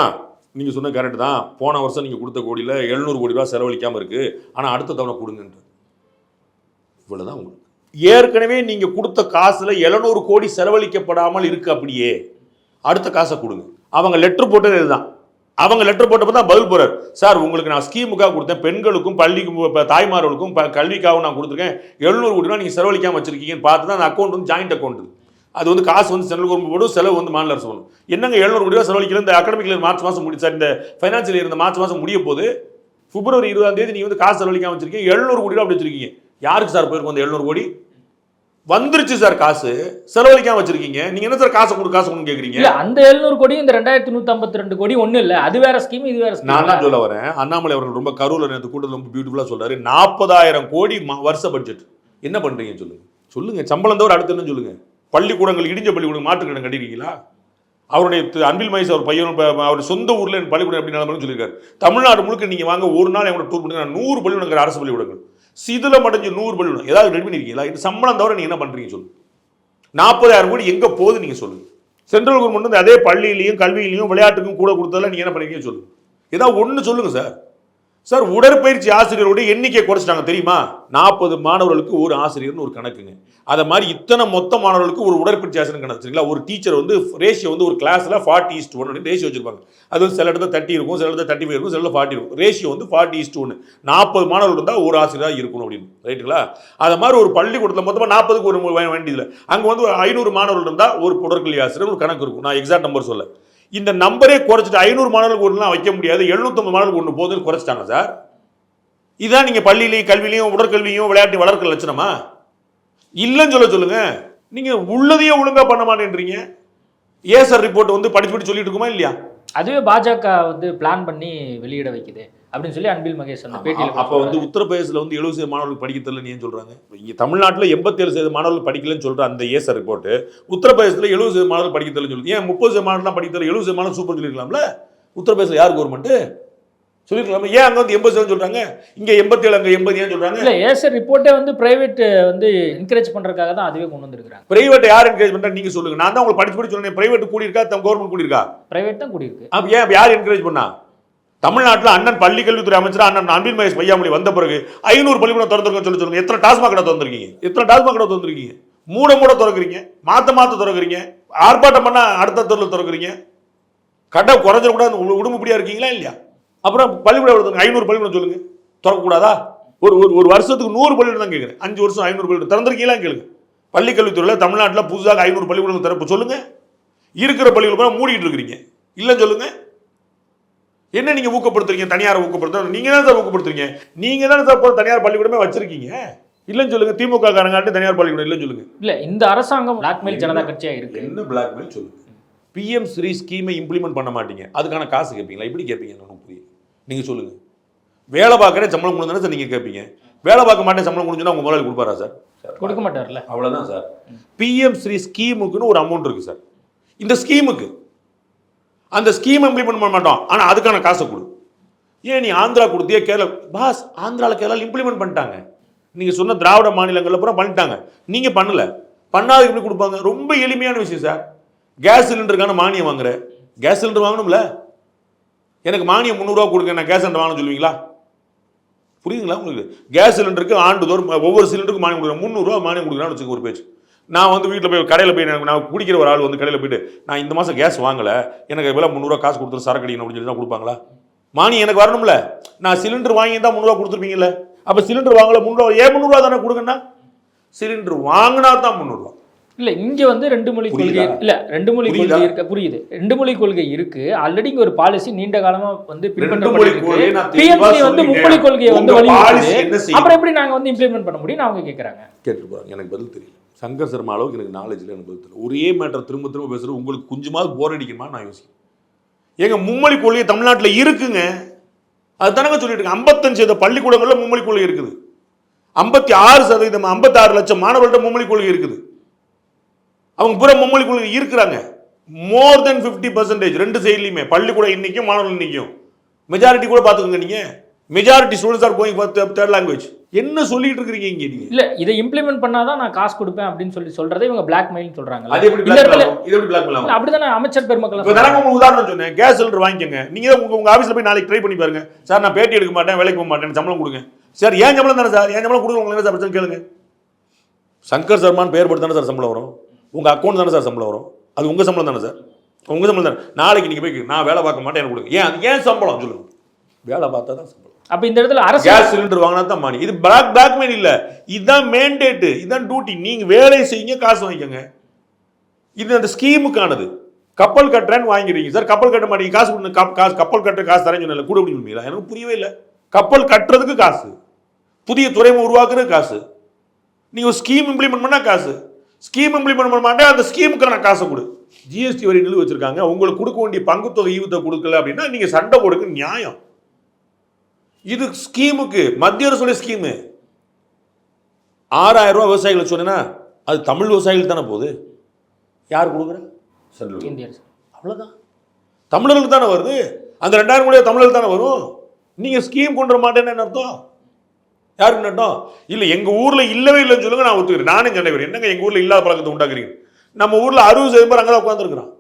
நீங்க சொன்ன கரெக்ட் தான், போன வருஷம் நீங்க கொடுத்த கோடியில் 700 கோடி ரூபாய் செலவழிக்காம இருக்கு, ஆனா அடுத்த தவணை கொடுங்கன்ற. இவ்வளவுதான் உங்களுக்கு. ஏற்கனவே நீங்க கொடுத்த காசுல 700 கோடி செலவழிக்கப்படாமல் இருக்கு, அப்படியே அடுத்த காசை கொடுங்க. அவங்க லெட்டர் போட்டது இதுதான். அவங்க லெட்டர் போட்டப்போ தான் பதில் போறாரு. சார் உங்களுக்கு நான் ஸ்கீமுக்காக கொடுத்தேன், பெண்களுக்கும் பள்ளிக்கும் தாய்மார்களுக்கும் கல்விக்காகவும் நான் கொடுத்துருக்கேன், 700 கோடி ரூபா நீங்க செலவழிக்காம வச்சிருக்கீங்கன்னு பார்த்து தான் அந்த அக்கௌண்ட் வந்து ஜாயிண்ட் அக்கௌண்ட். அது வந்து காசு வந்து சென்ட்ரல் கவர்மெண்ட் போடும், செலவு வந்து மாநில அரசு போடும். என்னங்க 700 கோடி ரூபா செலவழிக்கல? இந்த அகாடமிக் இயர் மார்ச் மாதம் முடியும் சார், இந்த ஃபைனான்சியல் இயர் இந்த மார்ச் மாதம் முடிய போது பிப்ரவரி 20ஆம் தேதி நீங்க வந்து காசு செலவழிக்காம வச்சிருக்கீங்க, 700 கோடி ரூபா அப்படி வச்சிருக்கீங்க. யாருக்கு சார் போயிருக்கும் அந்த 700 கோடி? வந்துருச்சு சார், காசு செலவழிக்காம வச்சிருக்கீங்க. நீங்க என்ன சார் காசு கொடு கேக்குறீங்க? இல்ல அந்த 700 கோடி இந்த 2152 கோடி ஒண்ணு இல்ல, அது வேற ஸ்கீம் இது வேற ஸ்கீம். நான் தான் சொல்ல வரேன். அண்ணாமலை அவர்கள் ரொம்ப கரூர்ல நேற்று கூட்டத்தில் ரொம்ப பியூட்டிஃபுல்லா சொல்றாரு. 40,000 கோடி வருஷ பட்ஜெட். என்ன பண்றீங்க சொல்லுங்க. சம்பளம் தவிர அடுத்து என்ன சொல்லுங்க. பள்ளிக்கூடங்கள், இடிஞ்ச பள்ளிக்கூடம் மாற்றுக்கிடம் கட்டிருக்கீங்களா? அவருடைய அன்பில் மகேஷ் அவர் பையன் அவர் சொந்த ஊர்ல பள்ளிக்கூடம் எப்படி நடந்ததுன்னு சொல்லியிருக்காரு. தமிழ்நாடு முழுக்க நீங்க வாங்க, ஒரு நாள் எங்களோட டூர் பண்ணுங்க, 100 பள்ளிக்கூடங்கள் அரசு பள்ளிக்கூடங்கள் சிதிலம் அடைஞ்சு 100 பள்ளிக்கூடம் ஏதாவது ரெடி பண்ணிருக்கீங்களா? இது சம்பளம் தவிர நீங்க என்ன பண்றீங்க சொல்லுங்க. 40,000 கோடி எங்க போகுது நீங்க சொல்லுங்க. சென்ட்ரல் கவர்மெண்ட் வந்து அதே பள்ளியிலையும் கல்வியிலையும் விளையாட்டுக்கும் கூட கொடுத்ததில்ல, நீங்க என்ன பண்ணிருக்கீங்க சொல்லுங்க. ஏதாவது ஒண்ணு சொல்லுங்க சார். சார் உடற்பயிற்சி ஆசிரியருடைய எண்ணிக்கை குறைச்சிட்டாங்க தெரியுமா? 40 மாணவர்களுக்கு ஒரு ஆசிரியர்னு ஒரு கணக்குங்க. அதை மாதிரி இத்தனை மொத்த மாணவர்களுக்கு ஒரு உடற்பயிற்சி ஆசிரியர் கணக்கு சரிங்களா? ஒரு டீச்சர் வந்து ரேஷியோ வந்து ஒரு கிளாஸ்ல 40:1 ரேஷியோ வச்சிருப்பாங்க. அது வந்து சில இடத்துல 30 இருக்கும், சில இடத்துல 35 இருக்கும், சில இடத்துல 40 இருக்கும். ரேஷியோ வந்து 40:1. 40 மாணவர்கள் இருந்தால் ஒரு ஆசிரியராக இருக்கணும் அப்படின்னு, ரைட்டுங்களா? அது மாதிரி ஒரு பள்ளிக்கூடத்தில் மொத்தமாக 40க்கு ஒரு வேண்டியதில்லை. அங்கே வந்து 500 மாணவர்கள் இருந்தால் ஒரு உடற்கல்வி ஆசிரியர் ஒரு கணக்கு இருக்கும். நான் எக்ஸாக்ட் நம்பர் சொல்ல, இந்த நம்பரே குறைச்சிட்டு 500 மாணவர்களுக்கு ஒன்றுலாம் வைக்க முடியாது, 750 மாணவர்களுக்கு ஒன்று போதுன்னு குறைச்சிட்டாங்க சார். இதான் நீங்க பள்ளியிலையும் கல்வியிலையும் உடற்கல்வியும் விளையாட்டு வளர்க்கிற லட்சணமா? இல்லைன்னு சொல்லுங்க. நீங்க உள்ளதையே ஒழுங்கா பண்ண மாட்டேன்றீங்க. ஏசர் ரிப்போர்ட் வந்து படிச்சு சொல்லிட்டு இருக்குமா இல்லையா? அதுவே பாஜக வந்து பிளான் பண்ணி வெளியிட வைக்குது அப்படின்னு சொல்லி அன்பில் மகேஷ் அந்த பேட்டியில். அப்போ வந்து உத்தரப்பிரதேசத்தில் வந்து 70% மாணவர்கள் படிக்க தெரியல ஏன் சொல்றாங்க? இங்கே தமிழ்நாட்டில் 87% மாணவர்கள் படிக்கலன்னு சொல்ற அந்த ஏசர் ரிப்போர்ட் உத்தரப்பிரதேசத்தில் 70% மாணவர்கள் படிக்க தெரியலன்னு சொல்லுது. ஏன் 30% மாணவர்கள் படிக்க தெரியல, 70% மாணவர்கள் சூப்பர் சொல்லிருக்கலாம்ல? உத்தரப்பிரதேசத்தில் யார் கவர்மெண்ட் சொல்லிருக்கலாமா? ஏன் அங்கே வந்து 80% சொல்றாங்க, இங்கே 87 அங்கே 80 ஏன் சொல்றாங்க? இல்ல ஏசர் ரிப்போர்ட்டே வந்து பிரைவேட் வந்து என்கரேஜ் பண்றதுக்காக தான் அதுவே கொண்டு வந்திருக்காங்க. பிரைவேட் யார் என்கரேஜ் பண்றா நீங்க சொல்லுங்க. நான் தான் உங்களுக்கு படிச்சு சொன்னேன். பிரைவேட் கூடி இருக்கா கவர்மெண்ட் கூடி இருக்கா? பிரைவேட் தான் கூடி இருக்கு. அப்ப ஏன் யார் என்கரேஜ் பண்ணா? தமிழ்நாட்டில் அண்ணன் பள்ளி கல்வித்துறை அமைச்சர் அண்ணன் அன்பில் மகேஷ் பொய்யாமொழி வந்த பிறகு 500 பள்ளிக்கூடம் திறந்துருக்கேன்னு சொல்லுங்க. எத்தனை டாஸ்மாக் கடை திறந்துருக்கீங்க? எத்தனை டாஸ்மாக் கடை திறந்துருக்கீங்க? மூட திறக்கிறீங்க, மாத்த திறக்கிறீங்க, ஆர்ப்பாட்டம் பண்ணா அடுத்த தெருவில் திறக்கிறீங்க. கடை குறைஞ்சிடக்கூடாது உடம்புப்படியா இருக்கீங்களா இல்லையா? அப்புறம் பள்ளிக்கூடம் 500 பள்ளிக்கூடம் சொல்லுங்க, திறக்கக்கூடாதா? ஒரு வருஷத்துக்கு 100 பள்ளிக்கூடம் தான் கேட்குறேன். 5 வருஷம் 500 பள்ளிக்கூடம் திறந்திருக்கீங்களா கேளுங்க. பள்ளி கல்வித்துறையில் தமிழ்நாட்டில் புதுசாக 500 பள்ளிக்கூடம் திறப்பு சொல்லுங்க. இருக்கிற பள்ளிக்கூடம் மூடிட்டு இருக்கிறீங்க, இல்லைன்னு சொல்லுங்க. என்ன நீங்க ஊக்கப்படுத்துறீங்க? தனியார் ஊக்கப்படுத்துறீங்க. நீங்க தான் சார் ஊக்கப்படுத்துறீங்க. நீங்க தானே சார் தனியார் பள்ளிக்கூடமே வச்சிருக்கீங்க, இல்லைன்னு சொல்லுங்க. திமுக காரங்காட்டி தனியார் பள்ளிக்கூடம் இல்லைன்னு சொல்லுங்க. இல்ல இந்த அரசாங்கம் பிளாக்மெயில் ஜனதா கட்சியா இருக்கு. என்ன பிளாக்மெயில் சொல்லுங்க? PM ஸ்ரீ ஸ்கீமை இம்ப்ளிமெண்ட் பண்ண மாட்டீங்க, அதுக்கான காசு கேட்பீங்களா? இப்படி கேட்பீங்க? புரியுது. நீங்க சொல்லுங்க. வேலை பார்க்குற சம்பளம் கொடுத்தானே சார் நீங்க கேட்பீங்க. வேலை பார்க்க மாட்டேன் சம்பளம் கொடுத்துன்னா உங்க முதலாளி கொடுப்பாரா சார்? கொடுக்க மாட்டார்ல. அவ்வளவுதான் சார். PM ஸ்ரீ ஸ்கீமுக்குன்னு ஒரு அமௌண்ட் இருக்கு சார். இந்த ஸ்கீமுக்கு அந்த ஸ்கீம் இம்ப்ளிமெண்ட் பண்ண மாட்டோம், ஆனா அதுக்கான காசை கொடு. ஏன் நீ ஆந்திரா கொடுத்தியே, கேரளா பாஸ் ஆந்திரால கேரளா இம்ப்ளிமெண்ட் பண்ணிட்டாங்க. நீங்க சொன்ன திராவிட மாநிலங்கள்ல பூரா பண்ணிட்டாங்க, நீங்க பண்ணல. பண்ணாதுக்கு எப்படி கொடுப்பாங்க? ரொம்ப எளிமையான விஷயம் சார். கேஸ் சிலிண்டருக்கான மானியம் வாங்குற, கேஸ் சிலிண்டர் வாங்கணும்ல, எனக்கு மானியம் 300 ரூபா கொடுங்க, நான் கேஸ் சிலிண்டர் வாங்கணும்னு சொல்லுவீங்களா? புரியுதுங்களா உங்களுக்கு? கேஸ் சிலிண்டருக்கு ஆண்டுதோறும் ஒவ்வொரு சிலிண்டருக்கு மானியம் கொடுக்குறேன், 300 ரூபா மானியம் கொடுக்குறான்னு வச்சுக்க ஒரு பேச்சு. நான் வந்து வீட்டில் போய் கடையில் போய் நான் குடிக்கிற ஒரு ஆள் வந்து கடையில் போயிட்டு நான் இந்த மாதம் கேஸ் வாங்கலை, எனக்கு விலை 300 ரூபா காசு கொடுத்துரு சரக்கு அடிக்கணும் அப்படின்னு சொல்லி தான் கொடுப்பாங்களா? மானியம் எனக்கு வரணும்ல. நான் சிலிண்டர் வாங்கி தான் 300 ரூபா கொடுத்துருப்பீங்கல்ல. அப்போ சிலிண்டர் வாங்கல 300 ரூபா, ஏன் 300 ரூபா தானே கொடுங்கன்னா? சிலிண்டர் வாங்கினா தான் 300 ரூபா. இல்ல இங்க வந்து 2 மொழி கொள்கை இல்ல 2 மொழி கொள்கை இருக்க புரியுது 2 மொழி கொள்கை இருக்கு ஆல்ரெடி இங்க ஒரு பாலிசி நீண்ட காலமா வந்து பிஎம்சி வந்து மும்மொழி கொள்கையை வந்து வலியுறுத்துது அப்புறம் எப்படி நாங்க வந்து இம்ப்ளிமெண்ட் பண்ண முடியும் அவங்க கேக்குறாங்க கேட்டு போறாங்க எனக்கு பதில் தெரியல சங்கர் சர்மா அளவுக்கு எனக்கு நாலேஜ் இல்லை எனக்கு பதில் தெரியல ஒரே மேட்டர் திரும்ப திரும்ப பேசுறது உங்களுக்கு கொஞ்சமாவது போர் அடிக்குமா நான் யோசிக்கிறேன் எங்க மும்மொழி கொள்கை தமிழ்நாட்டில் இருக்குங்க அதுதானங்க சொல்லிட்டு இருக்கு 55% பள்ளிக்கூடங்கள்ல மும்மொழி கொள்கை இருக்குது 56% 56 லட்சம் மாணவர்கள்ட்ட மும்மொழி கொள்கை இருக்குது அவங்க பூரா மும்மொழி கொள்கை இருக்கிறாங்க மோர் தென் 50% ரெண்டு சைட்லையுமே பள்ளிக்கூடம் இன்னைக்கும் மாணவர்கள் இன்னைக்கும் மெஜாரிட்டி கூட பார்த்துக்கோங்க நீங்க majority students are going for third language என்ன சொல்லிட்டு இருக்கீங்க இங்க நீங்க இல்ல இதை இம்ப்ளிமெண்ட் பண்ணாதான் நான் காசு கொடுப்பேன் அப்படின்னு சொல்றதை இவங்க பிளாக் மெயில் சொல்றாங்க அது எப்படி பிளாக் மெயில் ஆகும் அப்படிதானே அமைச்சர் பெருமக்கள் இப்போ தானே உங்களுக்கு உதாரணம் சொன்னேன் கேஸ் சிலிண்டர் வாங்கிக்கோங்க நீங்க உங்க ஆஃபீஸ்ல போய் நாளைக்கு ட்ரை பண்ணி பாருங்க சார் நான் பேட்டி எடுக்க மாட்டேன் வேலைக்கு போக மாட்டேன் சம்பளம் கொடுங்க சார் ஏன் சம்பளம் தானே சார் ஏன் சம்பளம் கொடுங்க உங்களுக்கு என்ன சார் கேளுங்க சங்கர் சர்மான் பேர் போட்டு தானே சார் சம்பளம் வரும் உங்க அக்கௌண்ட் தானே சார் சம்பளம் வரும் அது உங்க சம்பளம் தானே சார் உங்க சம்பளம் தானே நாளைக்கு நீங்க போய் நான் வேலை பார்க்க மாட்டேன் எனக்கு கொடுங்க ஏன் சம்பளம் சொல்லுங்க வேலை பார்த்தா தான் சம்பளம் அப்ப இந்த இடத்துல அரசு கேஸ் சிலிண்டர் வாங்கினா தான் மானி இது பிளாக் மெயில் இல்ல இதுதான் மேண்டேட் இதுதான் டியூட்டி நீங்க வேலை செய்யுங்க காசு வாங்கிக்கோங்க இது அந்த ஸ்கீமுக்கானது கப்பல் கட்டுறேன்னு வாங்கிடுறீங்க சார் கப்பல் கட்ட மாட்டீங்க காசு காசு கப்பல் கட்டுற காசு தரேன்னு சொன்னல கூட முடியுங்களா எனக்கு புரியவே இல்லை கப்பல் கட்டுறதுக்கு காசு புதிய துறைமுகம் உருவாக்குறது காசு நீங்க ஒரு ஸ்கீம் இம்ப்ளிமெண்ட் பண்ணா காசு ஸ்கீம் இம்ப்ளிமெண்ட் பண்ண மாட்டேன் அந்த ஸ்கீமுக்கு நான் காசை கொடு ஜிஎஸ்டி வரி நிலுவை வச்சிருக்காங்க உங்களுக்கு கொடுக்க வேண்டிய பங்குத்தொகை ஈவுத்தொகை கொடுக்கல அப்படின்னா நீங்க சண்டை போடுங்க நியாயம் இது ஸ்கீமுக்கு மத்திய அரசுடைய ஸ்கீமு 6000 ரூபாய் விவசாயிகளுக்கு சொன்னா அது தமிழ் விவசாயிகளுக்கு தானே போகுது யார் கொடுக்குறா இந்திய அரசு அவ்வளோதான் தமிழர்களுக்கு தானே வருது அந்த 2000 கோடி தமிழர்களுக்கு தானே வரும் நீங்கள் ஸ்கீம் கொண்டு வர மாட்டேன்னு அர்த்தம் யாருக்கு நட்டம் இல்லை எங்கள் ஊரில் இல்லவே இல்லைன்னு சொல்லுங்க நான் ஒத்துக்கிறேன் நானே சொன்னேன் என்னங்க எங்கள் ஊரில் இல்லாத பழக்கத்தை உண்டாக்குறீங்க நம்ம ஊரில் 60% பேர் அங்கே தான் உட்காந்துருக்குறான்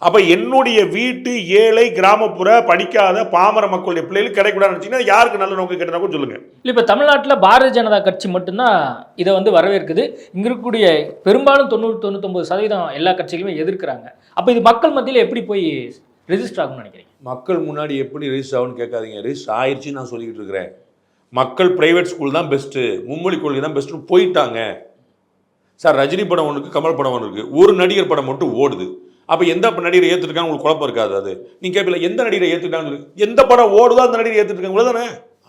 அப்போ என்னுடைய வீட்டு ஏழை கிராமப்புற படிக்காத பாமர மக்களுடைய பிள்ளைகளுக்கு கிடைக்கூடாதுன்னு வச்சிங்கன்னா யாருக்கு நல்ல நோக்கம் கேட்டனா சொல்லுங்க இல்லை இப்போ தமிழ்நாட்டில் பாரதிய ஜனதா கட்சி மட்டும்தான் இதை வந்து வரவேற்குது இங்கே இருக்கக்கூடிய பெரும்பாலும் 99% எல்லா கட்சிகளுமே எதிர்க்கிறாங்க அப்போ இது மக்கள் மத்தியில் எப்படி போய் ரெஜிஸ்டர் ஆகும்னு நினைக்கிறீங்க மக்கள் முன்னாடி எப்படி ரெஜிஸ்டர் ஆகும்னு கேட்காதீங்க ரெஜிஸ்டர் ஆயிடுச்சுன்னு நான் சொல்லிக்கிட்டு இருக்கிறேன் மக்கள் பிரைவேட் ஸ்கூல் தான் பெஸ்ட்டு மும்மொழி கொள்கை தான் பெஸ்ட்டுன்னு போயிட்டாங்க சார் ரஜினி படம் ஒன்றுக்கு கமல் படம் ஒன்று இருக்குது ஒரு நடிகர் படம் மட்டும் ஓடுது அப்போ எந்த நடிகரை ஏற்றுருக்காங்க உங்களுக்கு குழப்பம் இருக்காது அது நீங்கள் கேட்கல எந்த நடிகரை ஏற்றுட்டாங்கன்னு எந்த படம் ஓடுதோ அந்த நடிகரை ஏற்றுருக்காங்க தானே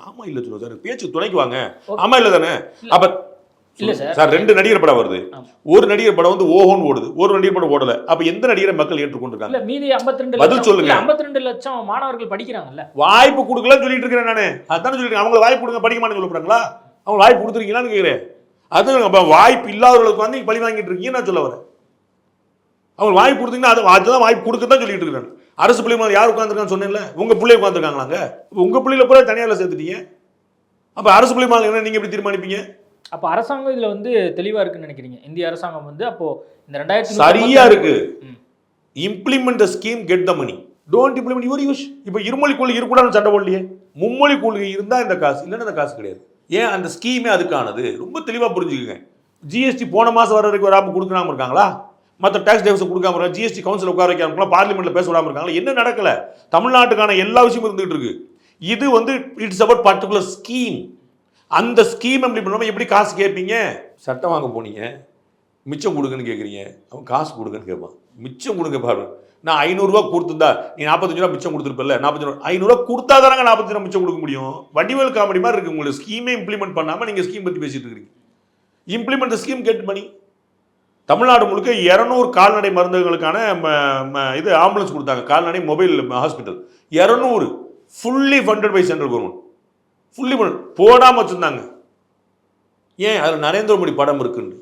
ஆமாம் இல்லை சொல்லுங்க சார் பேச்சு துணைக்கு வாங்க ஆமாம் இல்லை தானே அப்போ இல்லை சார் 2 நடிகர் படம் வருது ஒரு நடிகர் படம் வந்து ஓஹோன்னு ஓடுது ஒரு நடிகர் படம் ஓடல அப்போ எந்த நடிகரை மக்கள் ஏற்றுக்கொண்டிருக்காங்க இல்ல மீதி 52 பதில் சொல்லுங்க 52 லட்சம் மாணவர்கள் படிக்கிறாங்கல்ல வாய்ப்பு கொடுக்கலன்னு சொல்லிட்டு இருக்கிறேன் நானு அதானே சொல்லிட்டு அவங்களை வாய்ப்பு கொடுங்க படிக்க மாட்டேன்னு சொல்லப்படுறாங்களா அவங்க வாய்ப்பு கொடுத்துருக்கீங்களான்னு கேட்குறேன் அது அப்போ வாய்ப்பு இல்லாதவர்களுக்கு வந்து பழி வாங்கிட்டு இருக்கீங்க நான் சொல்ல வரேன் அவங்க வாய்ப்பு கொடுத்தீங்கன்னா அதுதான் வாய்ப்பு கொடுக்க தான் சொல்லிட்டு இருக்கிறேன் அரசு பிள்ளைங்க யார் உட்காந்துருக்கான்னு சொன்னேன்ல உங்க பிள்ளை உட்காந்துருக்காங்களாங்க உங்க பிள்ளைல பூரா தனியாரில் சேர்த்துட்டீங்க அப்போ அரசு பிள்ளைங்க என்ன நீங்க எப்படி தீர்மானிப்பீங்க அப்போ அரசாங்கம் இதுல வந்து தெளிவா இருக்குன்னு நினைக்கிறீங்க இந்திய அரசாங்கம் வந்து அப்போ இந்த 2000 சரியா இருக்கு implement the scheme get the money don't implement your use இப்போ இருமொழி கொள்கை இருக்கக்கூடாதுன்னு சண்டை போடலையே மும்மொழி கொள்கை இருந்தால் இந்த காசு இல்லைன்னா அந்த காசு கிடையாது ஏன் அந்த ஸ்கீமே அதுக்கானது ரொம்ப தெளிவாக புரிஞ்சுக்குங்க ஜிஎஸ்டி போன மாதம் வர வரைக்கும் வராமல் கொடுக்காம இருக்காங்களா மற்ற டேக்ஸ் டேக்ஸை கொடுக்காம இருக்காங்க ஜிஎஸ்டி கவுன்சில் உட்கார வைக்காம பார்லிமெண்ட்டில் பேச விடாமல் இருக்காங்களா என்ன நடக்கலை தமிழ்நாட்டுக்கான எல்லா விஷயமும் இருந்துகிட்டு இருக்கு இது வந்து இட்ஸ் அபவுட் பர்டிகுலர் ஸ்கீம் அந்த ஸ்கீம் எப்படி பண்ணாமல் எப்படி காசு கேட்பீங்க சட்டம் வாங்க போனீங்க மிச்சம் கொடுங்கன்னு கேட்குறீங்க அவன் காசு கொடுங்கன்னு கேட்பான் மிச்சம் கொடுங்க பாரு நான் 500 ரூபா கொடுத்துருந்தா நீ 45 ரூபா மிச்சம் கொடுத்துருப்பல 45 ரூபா 500 ரூபா கொடுத்தா தானங்க 45 ரூபா மிச்சம் கொடுக்க முடியும் வடிவேல் காமெடி மாதிரி இருக்கு உங்களுக்கு ஸ்கீமே இம்ப்ளிமெண்ட் பண்ணாமல் நீங்கள் ஸ்கீம் பற்றி பேசிட்டு இருக்கிறீங்க இம்ப்ளிமெண்ட் ஸ்கீம் கேட் பண்ணி தமிழ்நாடு முழுக்க 200 கால்நடை மருந்துகளுக்கான இது ஆம்புலன்ஸ் கொடுத்தாங்க கால்நடை mobile hospital 200 fully funded by central government fully போடாமல் வச்சுருந்தாங்க ஏன் அதில் நரேந்திர மோடி படம் இருக்குன்னு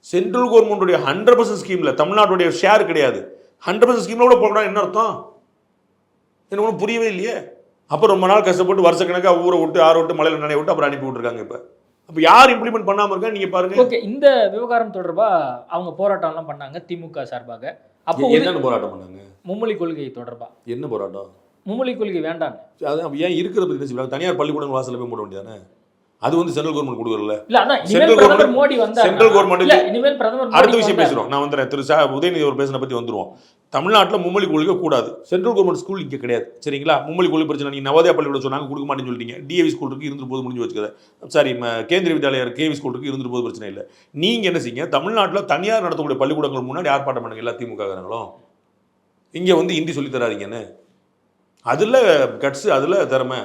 சென்ட்ரல் கவர்மெண்ட்டுடைய 100% ஸ்கீமில் தமிழ்நாட்டுடைய ஷேர் கிடையாது 100% ஸ்கீமில் கூட போடணும் என்ன அர்த்தம் எனக்கு ஒன்றும் புரியவே இல்லையே அப்போ ரொம்ப நாள் கஷ்டப்பட்டு வருஷக்கணக்காக ஊரை விட்டு ஆறு விட்டு மலையில் நினைய விட்டு அப்புறம் அனுப்பி விட்டுருக்காங்க இப்போ அப்போ யார் இம்ப்ளிமெண்ட் பண்ணாமல் இருக்கா நீங்கள் பாருங்க ஓகே இந்த விவகாரம் தொடர்பாக அவங்க போராட்டம்லாம் பண்ணாங்க திமுக சார்பாக அப்போ என்னென்ன போராட்டம் பண்ணாங்க மும்மொழி கொள்கை தொடர்பாக என்ன போராட்டம் மும்மொழி கொள்கை வேண்டான்னு அது ஏன் இருக்கிறத பற்றி என்ன செய்வாங்க தனியார் பள்ளிக்கூடங்கள் வாசலில் போய் மூட வேண்டியதானே அது வந்து சென்ட்ரல் கவர்மெண்ட் கொடுக்கறல. இல்ல அதான் சென்ட்ரல் இனிமேல் பிரதமர் கவர்மெண்ட் மோடி வந்தார். சென்ட்ரல் கவர்மெண்ட் இல்ல இனிமேல் பிரதமர் மோடி அடுத்த விஷயம் வந்தார். பேசுறோம். நான் வந்துறேன். உதயநிதி அவர் பேசின பத்தி வந்துருவோம். தமிழ்நாட்டில் மும்மொழி கொள்கை கூடாது. சென்ட்ரல் கவர்மெண்ட் ஸ்கூல் இங்கே கிடையாது. சரிங்களா? மும்மொழி கொள்கை பிரச்சனை. நீங்கள் நவோதயா பள்ளிக்கூட சொன்னாங்க கொடுக்க மாட்டேன்னு சொல்லிட்டீங்க. டிஏவி ஸ்கூல் இருக்கு இருந்துட்டு போது முடிஞ்சு வச்சுக்கத. Sorry Kendriya Vidyalaya KV school இருக்கு இருந்துட்டு போது பிரச்சனை இல்லை. நீங்கள் என்ன செய்யுங்க, தமிழ்நாட்டில் தனியார் நடத்தக்கூடிய பள்ளிக்கூடங்கள் முன்னாடி ஆர்ப்பாட்டம் பண்ணுங்க எல்லா திமுகங்களும். இங்கே வந்து ஹிந்தி சொல்லி தராதீங்கன்னு. அதில் கட்ஸு, அதில் திறமை.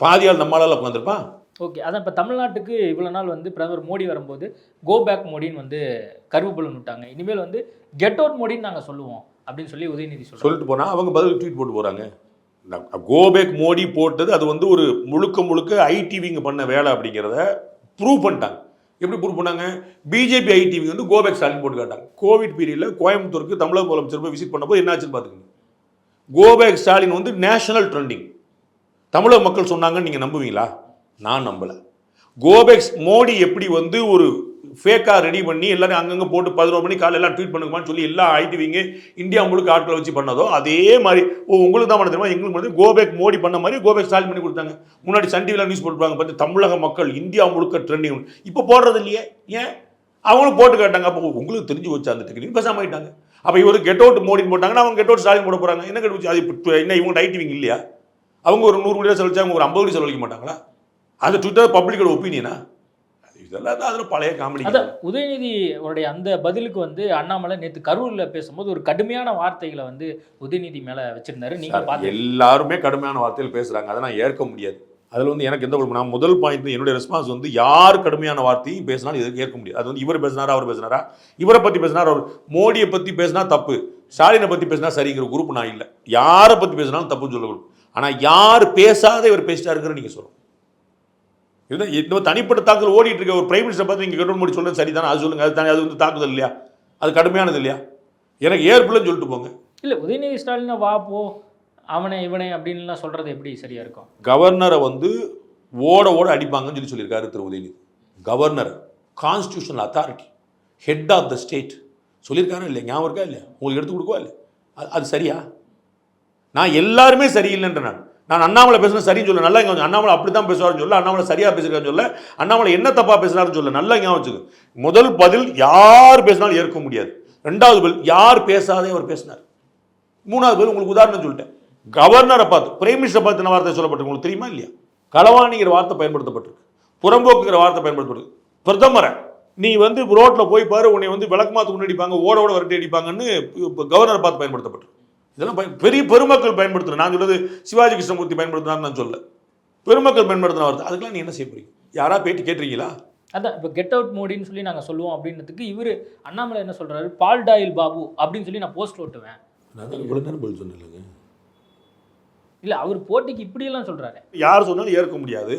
பாதியால் நம்மளால் உட்காந்துருப்பான். ஓகே, அதான் இப்போ தமிழ்நாட்டுக்கு இவ்வளோ நாள் வந்து பிரதமர் மோடி வரும்போது கோ பேக் மோடின்னு வந்து கருவேப்பிலை விட்டாங்க. இனிமேல் வந்து கெட் அவுட் மோடின்னு நாங்கள் சொல்லுவோம் அப்படின்னு சொல்லி உதயநிதி சொல்லிட்டு போனால் அவங்க பதில் ட்வீட் போட்டு போகிறாங்க. கோ பேக் மோடி போட்டது அது வந்து ஒரு முழுக்க ஐடிவிங்க பண்ண வேலை அப்படிங்கிறத ப்ரூவ் பண்ணிட்டாங்க. எப்படி ப்ரூவ் பண்ணாங்க? பிஜேபி ஐடிவி வந்து கோ பேக் ஸ்டாலின் போட்டு காட்டாங்க. கோவிட் பீரியடில் கோயம்புத்தூருக்கு தமிழக முதலமைச்சர் போய் விசிட் பண்ணப்போ என்னாச்சுன்னு பார்த்துக்கோங்க. கோ பேக் ஸ்டாலின் வந்து நேஷனல் ட்ரெண்டிங். தமிழக மக்கள் சொன்னாங்கன்னு நீங்கள் நம்புவீங்களா? நான் நம்பலை. கோபேக்ஸ் மோடி எப்படி வந்து ஒரு ஃபேக்காக ரெடி பண்ணி எல்லாரும் அங்கங்கே போட்டு 11 மணி காலையில் எல்லாம் ட்வீட் பண்ணுங்கன்னு சொல்லி எல்லா ஐடிவிங்க இந்தியா முழுக்க ஆட்களை வச்சு பண்ணதோ அதே மாதிரி உங்களுக்கு தான் பண்ண தெரியுமா, எங்களுக்கு பண்ணது கோபேக் மோடி பண்ண மாதிரி கோபேக் ஸ்டாலின் பண்ணி கொடுத்தாங்க. முன்னாடி சன் டிவியில் நியூஸ் போட்டுருப்பாங்க பார்த்து தமிழக மக்கள் இந்தியா முழுக்க ட்ரெண்டிங். இப்போ போடுறது இல்லையே, ஏன்? அவங்களும் போட்டு கேட்டாங்க. அப்போ உங்களுக்கு தெரிஞ்சு வச்சு அந்த டெக்னிக் பேசாம ஆயிட்டாங்க. அப்போ இவர் கெட் அவுட் மோடின்னு போட்டாங்கன்னா அவங்க கெட் அவுட் ஸ்டாலின் போட போகிறாங்க. என்ன கெட் அது இப்போ என்ன இவங்க ஐடிவிங்க இல்லையா? அவங்க ஒரு 100 கோடி செலவழிச்சாங்க, ஒரு 50 கோடி செலவழிக்க மாட்டாங்களா? அது ட்விட்டர் பப்ளிக்கோட ஒப்பீனியனா? இதெல்லாம் தான் அதில் பழைய காமெடி. அதான் உதயநிதி அவருடைய அந்த பதிலுக்கு வந்து அண்ணாமலை நேற்று கரூரில் பேசும்போது ஒரு கடுமையான வார்த்தைகளை வந்து உதயநிதி மேலே வச்சிருந்தாரு. நீங்கள் பார்த்து எல்லாருமே கடுமையான வார்த்தையில் பேசுகிறாங்க. அதை நான் ஏற்க முடியாது. அதில் வந்து எனக்கு எந்த நான் முதல் பாயிண்ட் என்னுடைய ரெஸ்பான்ஸ் வந்து யார் கடுமையான வார்த்தையும் பேசினாலும் இதுக்கு ஏற்க முடியாது. அது வந்து இவர் பேசினாரா அவர் பேசினாரா, இவரை பற்றி பேசினார் அவர், மோடியை பற்றி பேசினா தப்பு, ஸ்டாலினை பற்றி பேசினா சரிங்கிற குரூப் நான் இல்லை. யாரை பற்றி பேசினாலும் தப்புன்னு சொல்ல குரூப். ஆனால் யார் பேசாத இவர் பேசிட்டாருங்கிற நீங்கள் சொல்லுங்கள். இதுதான் இந்த தனிப்பட்ட தாக்குதல் ஓடிட்டு இருக்க ஒரு பிரைம் மினிஸ்டர் பார்த்து நீங்கள் கெட் மோடி சொல்கிறது சரிதானே, அது சொல்லுங்கள். அது தானே, அது வந்து தாக்குதல் இல்லையா? அது கடுமையானது இல்லையா? எனக்கு ஏற்புலன்னு சொல்லிட்டு போங்க. இல்லை உதயநிதி ஸ்டாலினை வா போ அவனை இவனை அப்படின்லாம் சொல்கிறது எப்படி சரியாக இருக்கும்? கவர்னரை வந்து ஓட அடிப்பாங்கன்னு சொல்லியிருக்காரு Thiru Udhayanidhi. Governor constitutional authority, head of the state சொல்லியிருக்காரு இல்லையா? ஞாபகம் இருக்கா இல்லையா? உங்களுக்கு எடுத்து கொடுக்குவா இல்லை? அது சரியா? நான் எல்லாருமே சரியில்லைன்ற நான் அண்ணாமலை பேசுகிறேன் சரின்னு சொல்ல நல்லா இங்கே அண்ணாமலை அப்படி தான் பேசுவார்னு சொல்ல, அண்ணாமலை சரியாக பேசுகிறான்னு சொல்ல, அண்ணாமலை என்ன தப்பாக பேசுகிறாருன்னு சொல்ல, நல்லா ஞாபகம் வச்சுக்க. முதல் பதில் யார் பேசினாலும் ஏற்க முடியாது. ரெண்டாவது பதில் யார் பேசாதே அவர் பேசினார். மூணாவது பதில் உங்களுக்கு உதாரணம் சொல்லிட்டேன். கவர்னரை பார்த்து பிரைம் மினிஸ்டரை பார்த்து என்ன வார்த்தை சொல்லப்பட்டிருக்கு உங்களுக்கு தெரியுமா இல்லையா? களவாணிங்கிற வார்த்தை பயன்படுத்தப்பட்டிருக்கு, புறம்போக்குங்கிற வார்த்தை பயன்படுத்தப்பட்டிருக்கு. பிரதமரை நீ வந்து ரோட்டில் போய் பாரு, உன்னை வந்து விளக்கமாத்து கொண்டு அடிப்பாங்க, ஓட வரட்டி அடிப்பாங்கன்னு கவர்னரை பார்த்து பயன்படுத்தப்பட்டிருக்கு. இதெல்லாம் பெரிய பெருமக்கள் பயன்படுத்துகிறேன். நான் சொல்றது சிவாஜி கிருஷ்ணமூர்த்தி பயன்படுத்தினான்னு நான் சொல்ல, பெருமக்கள் பயன்படுத்தின வார்த்தை. அதுக்கெல்லாம் நீ என்ன செய்ய போறீங்க? யாரா பேட்டி கேட்டிருக்கீங்களா? அதான் இப்போ கெட் அவுட் மோடின்னு சொல்லி நாங்கள் சொல்லுவோம் அப்படின்றதுக்கு இவர் அண்ணாமலை என்ன சொல்கிறாரு, பால்டாயில் பாபு அப்படின்னு சொல்லி நான் போஸ்ட் ஓட்டுவேன். நான் இவ்வளோ நேரம் பதில் சொன்னேன். இல்லை அவர் போட்டிக்கு இப்படியெல்லாம் சொல்கிறாரு. யார் சொன்னாலும் ஏற்க முடியாது.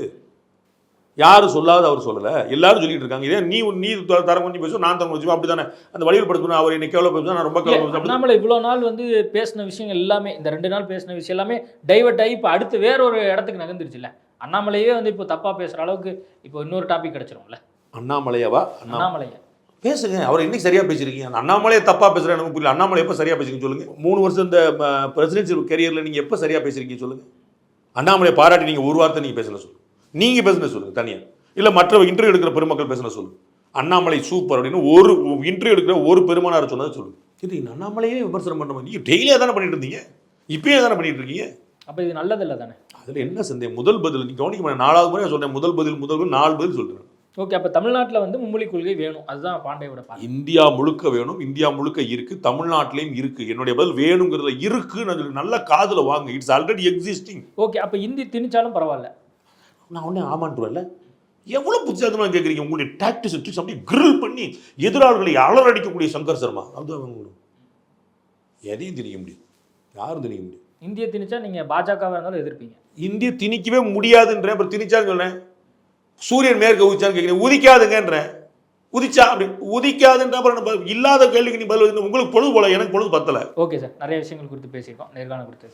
யாரும் சொல்லாத அவர் சொல்லலை, எல்லாரும் சொல்லிட்டு இருக்காங்க. இதே நீ தரம் கொஞ்சம் பேசுவோம், நான் தரம் கொஞ்சம் அப்படி தானே அந்த வழியில் படுத்தணும். அவர் இன்னைக்கு எவ்வளோ பேசுவோம், நான் ரொம்ப கேவலம். அண்ணாமலை இவ்வளோ நாள் வந்து பேசின விஷயங்கள் எல்லாமே, இந்த 2 நாள் பேசின விஷயம் எல்லாமே டைவர்ட் ஆகி இப்போ அடுத்து வேற ஒரு இடத்துக்கு நகர்ந்துருச்சுல்ல. அண்ணாமலையே வந்து இப்போ தப்பாக பேசுகிற அளவுக்கு இப்போ இன்னொரு டாபிக் கிடச்சிரும்ல. அண்ணாமலையாவா? அண்ணாமலையா பேசுங்க. அவர் இன்னைக்கு சரியாக பேசியிருக்கீங்க. அண்ணாமலையை தப்பாக பேசுகிறேன் எனக்கு புரியல. அண்ணாமலை எப்போ சரியாக பேசுறீங்க சொல்லுங்கள். 3 வருஷம் இந்த பிரசிடென்சியல் கேரியரில் நீங்கள் எப்போ சரியாக பேசுகிறீங்க சொல்லுங்கள். அண்ணாமலையை பாராட்டி நீங்கள் ஒரு வார்த்தை நீங்கள் பேசல சொல்லுங்கள். நீங்கள் பேசுன சொல்லுங்கள் தனியாக, இல்லை மற்ற இன்டர்வியூ எடுக்கிற பெருமக்கள் பேசின சொல்லுங்கள். அண்ணாமலை சூப்பர் அப்படின்னு ஒரு இன்டர்வியூ எடுக்கிற ஒரு பெருமானார் சொன்னதை சொல்லுங்கள். இது அண்ணாமலையே விமர்சனம் பண்ண மாதிரி நீங்கள் டெய்லியாக தானே பண்ணிட்டு இருந்தீங்க, இப்பயே தானே பண்ணிட்டு இருக்கீங்க. அப்போ இது நல்லதில்லை தானே? அதில் என்ன சந்தேகம்? முதல் பதில் நீங்கள் கவனிக்க மாட்டேன். 4வது முறை சொல்கிறேன் முதல் பதில் 4 பதில் சொல்கிறேன். ஓகே, அப்போ தமிழ்நாட்டில் வந்து மும்மொழி கொள்கை வேணும், அதுதான் பாண்டியோட பாட்டு. இந்தியா முழுக்க வேணும், இந்தியா முழுக்க இருக்குது, தமிழ்நாட்டிலையும் இருக்குது. என்னுடைய பதில் வேணுங்கிறதுல இருக்குது. நான் நல்ல காதில் வாங்க, இட்ஸ் ஆல்ரெடி எக்ஸிஸ்டிங். ஓகே, அப்போ ஹிந்தி திணிச்சாலும் பரவாயில்ல, நான் ஒன்றே ஆமான்ட்டுவல்ல. எவ்வளோ புத்திசாலித்தமாக கேட்குறீங்க? உங்களுடைய டாக்டிக்ஸ் ட்ரிக்ஸ் அப்படியே கிரில் பண்ணி எதிராளிகளை அலறடிக்கக்கூடிய சங்கர் சர்மா, அதுதான் எதையும் திணிக்க முடியும், யாரும் திணிக்க முடியும். இந்திய திணிச்சா நீங்கள் பாஜகவாக இருந்தாலும் எதிர்ப்பீங்க. இந்திய திணிக்கவே முடியாதுன்றேன். அப்புறம் திணிச்சான்னு சொன்னேன். சூரியன் மேற்க உதிச்சான்னு கேட்குறேன், உதிக்காதுங்கன்றேன். உதிச்சா அப்படி உதிக்காதுன்ற அப்புறம் இல்லாத கேள்விக்கு நீ பதில் உங்களுக்கு பொழுது போல, எனக்கு பொழுது பத்தலை. ஓகே சார், நிறைய விஷயங்கள் குறித்து பேசியிருக்கோம், நேர்காணல் கொடுத்து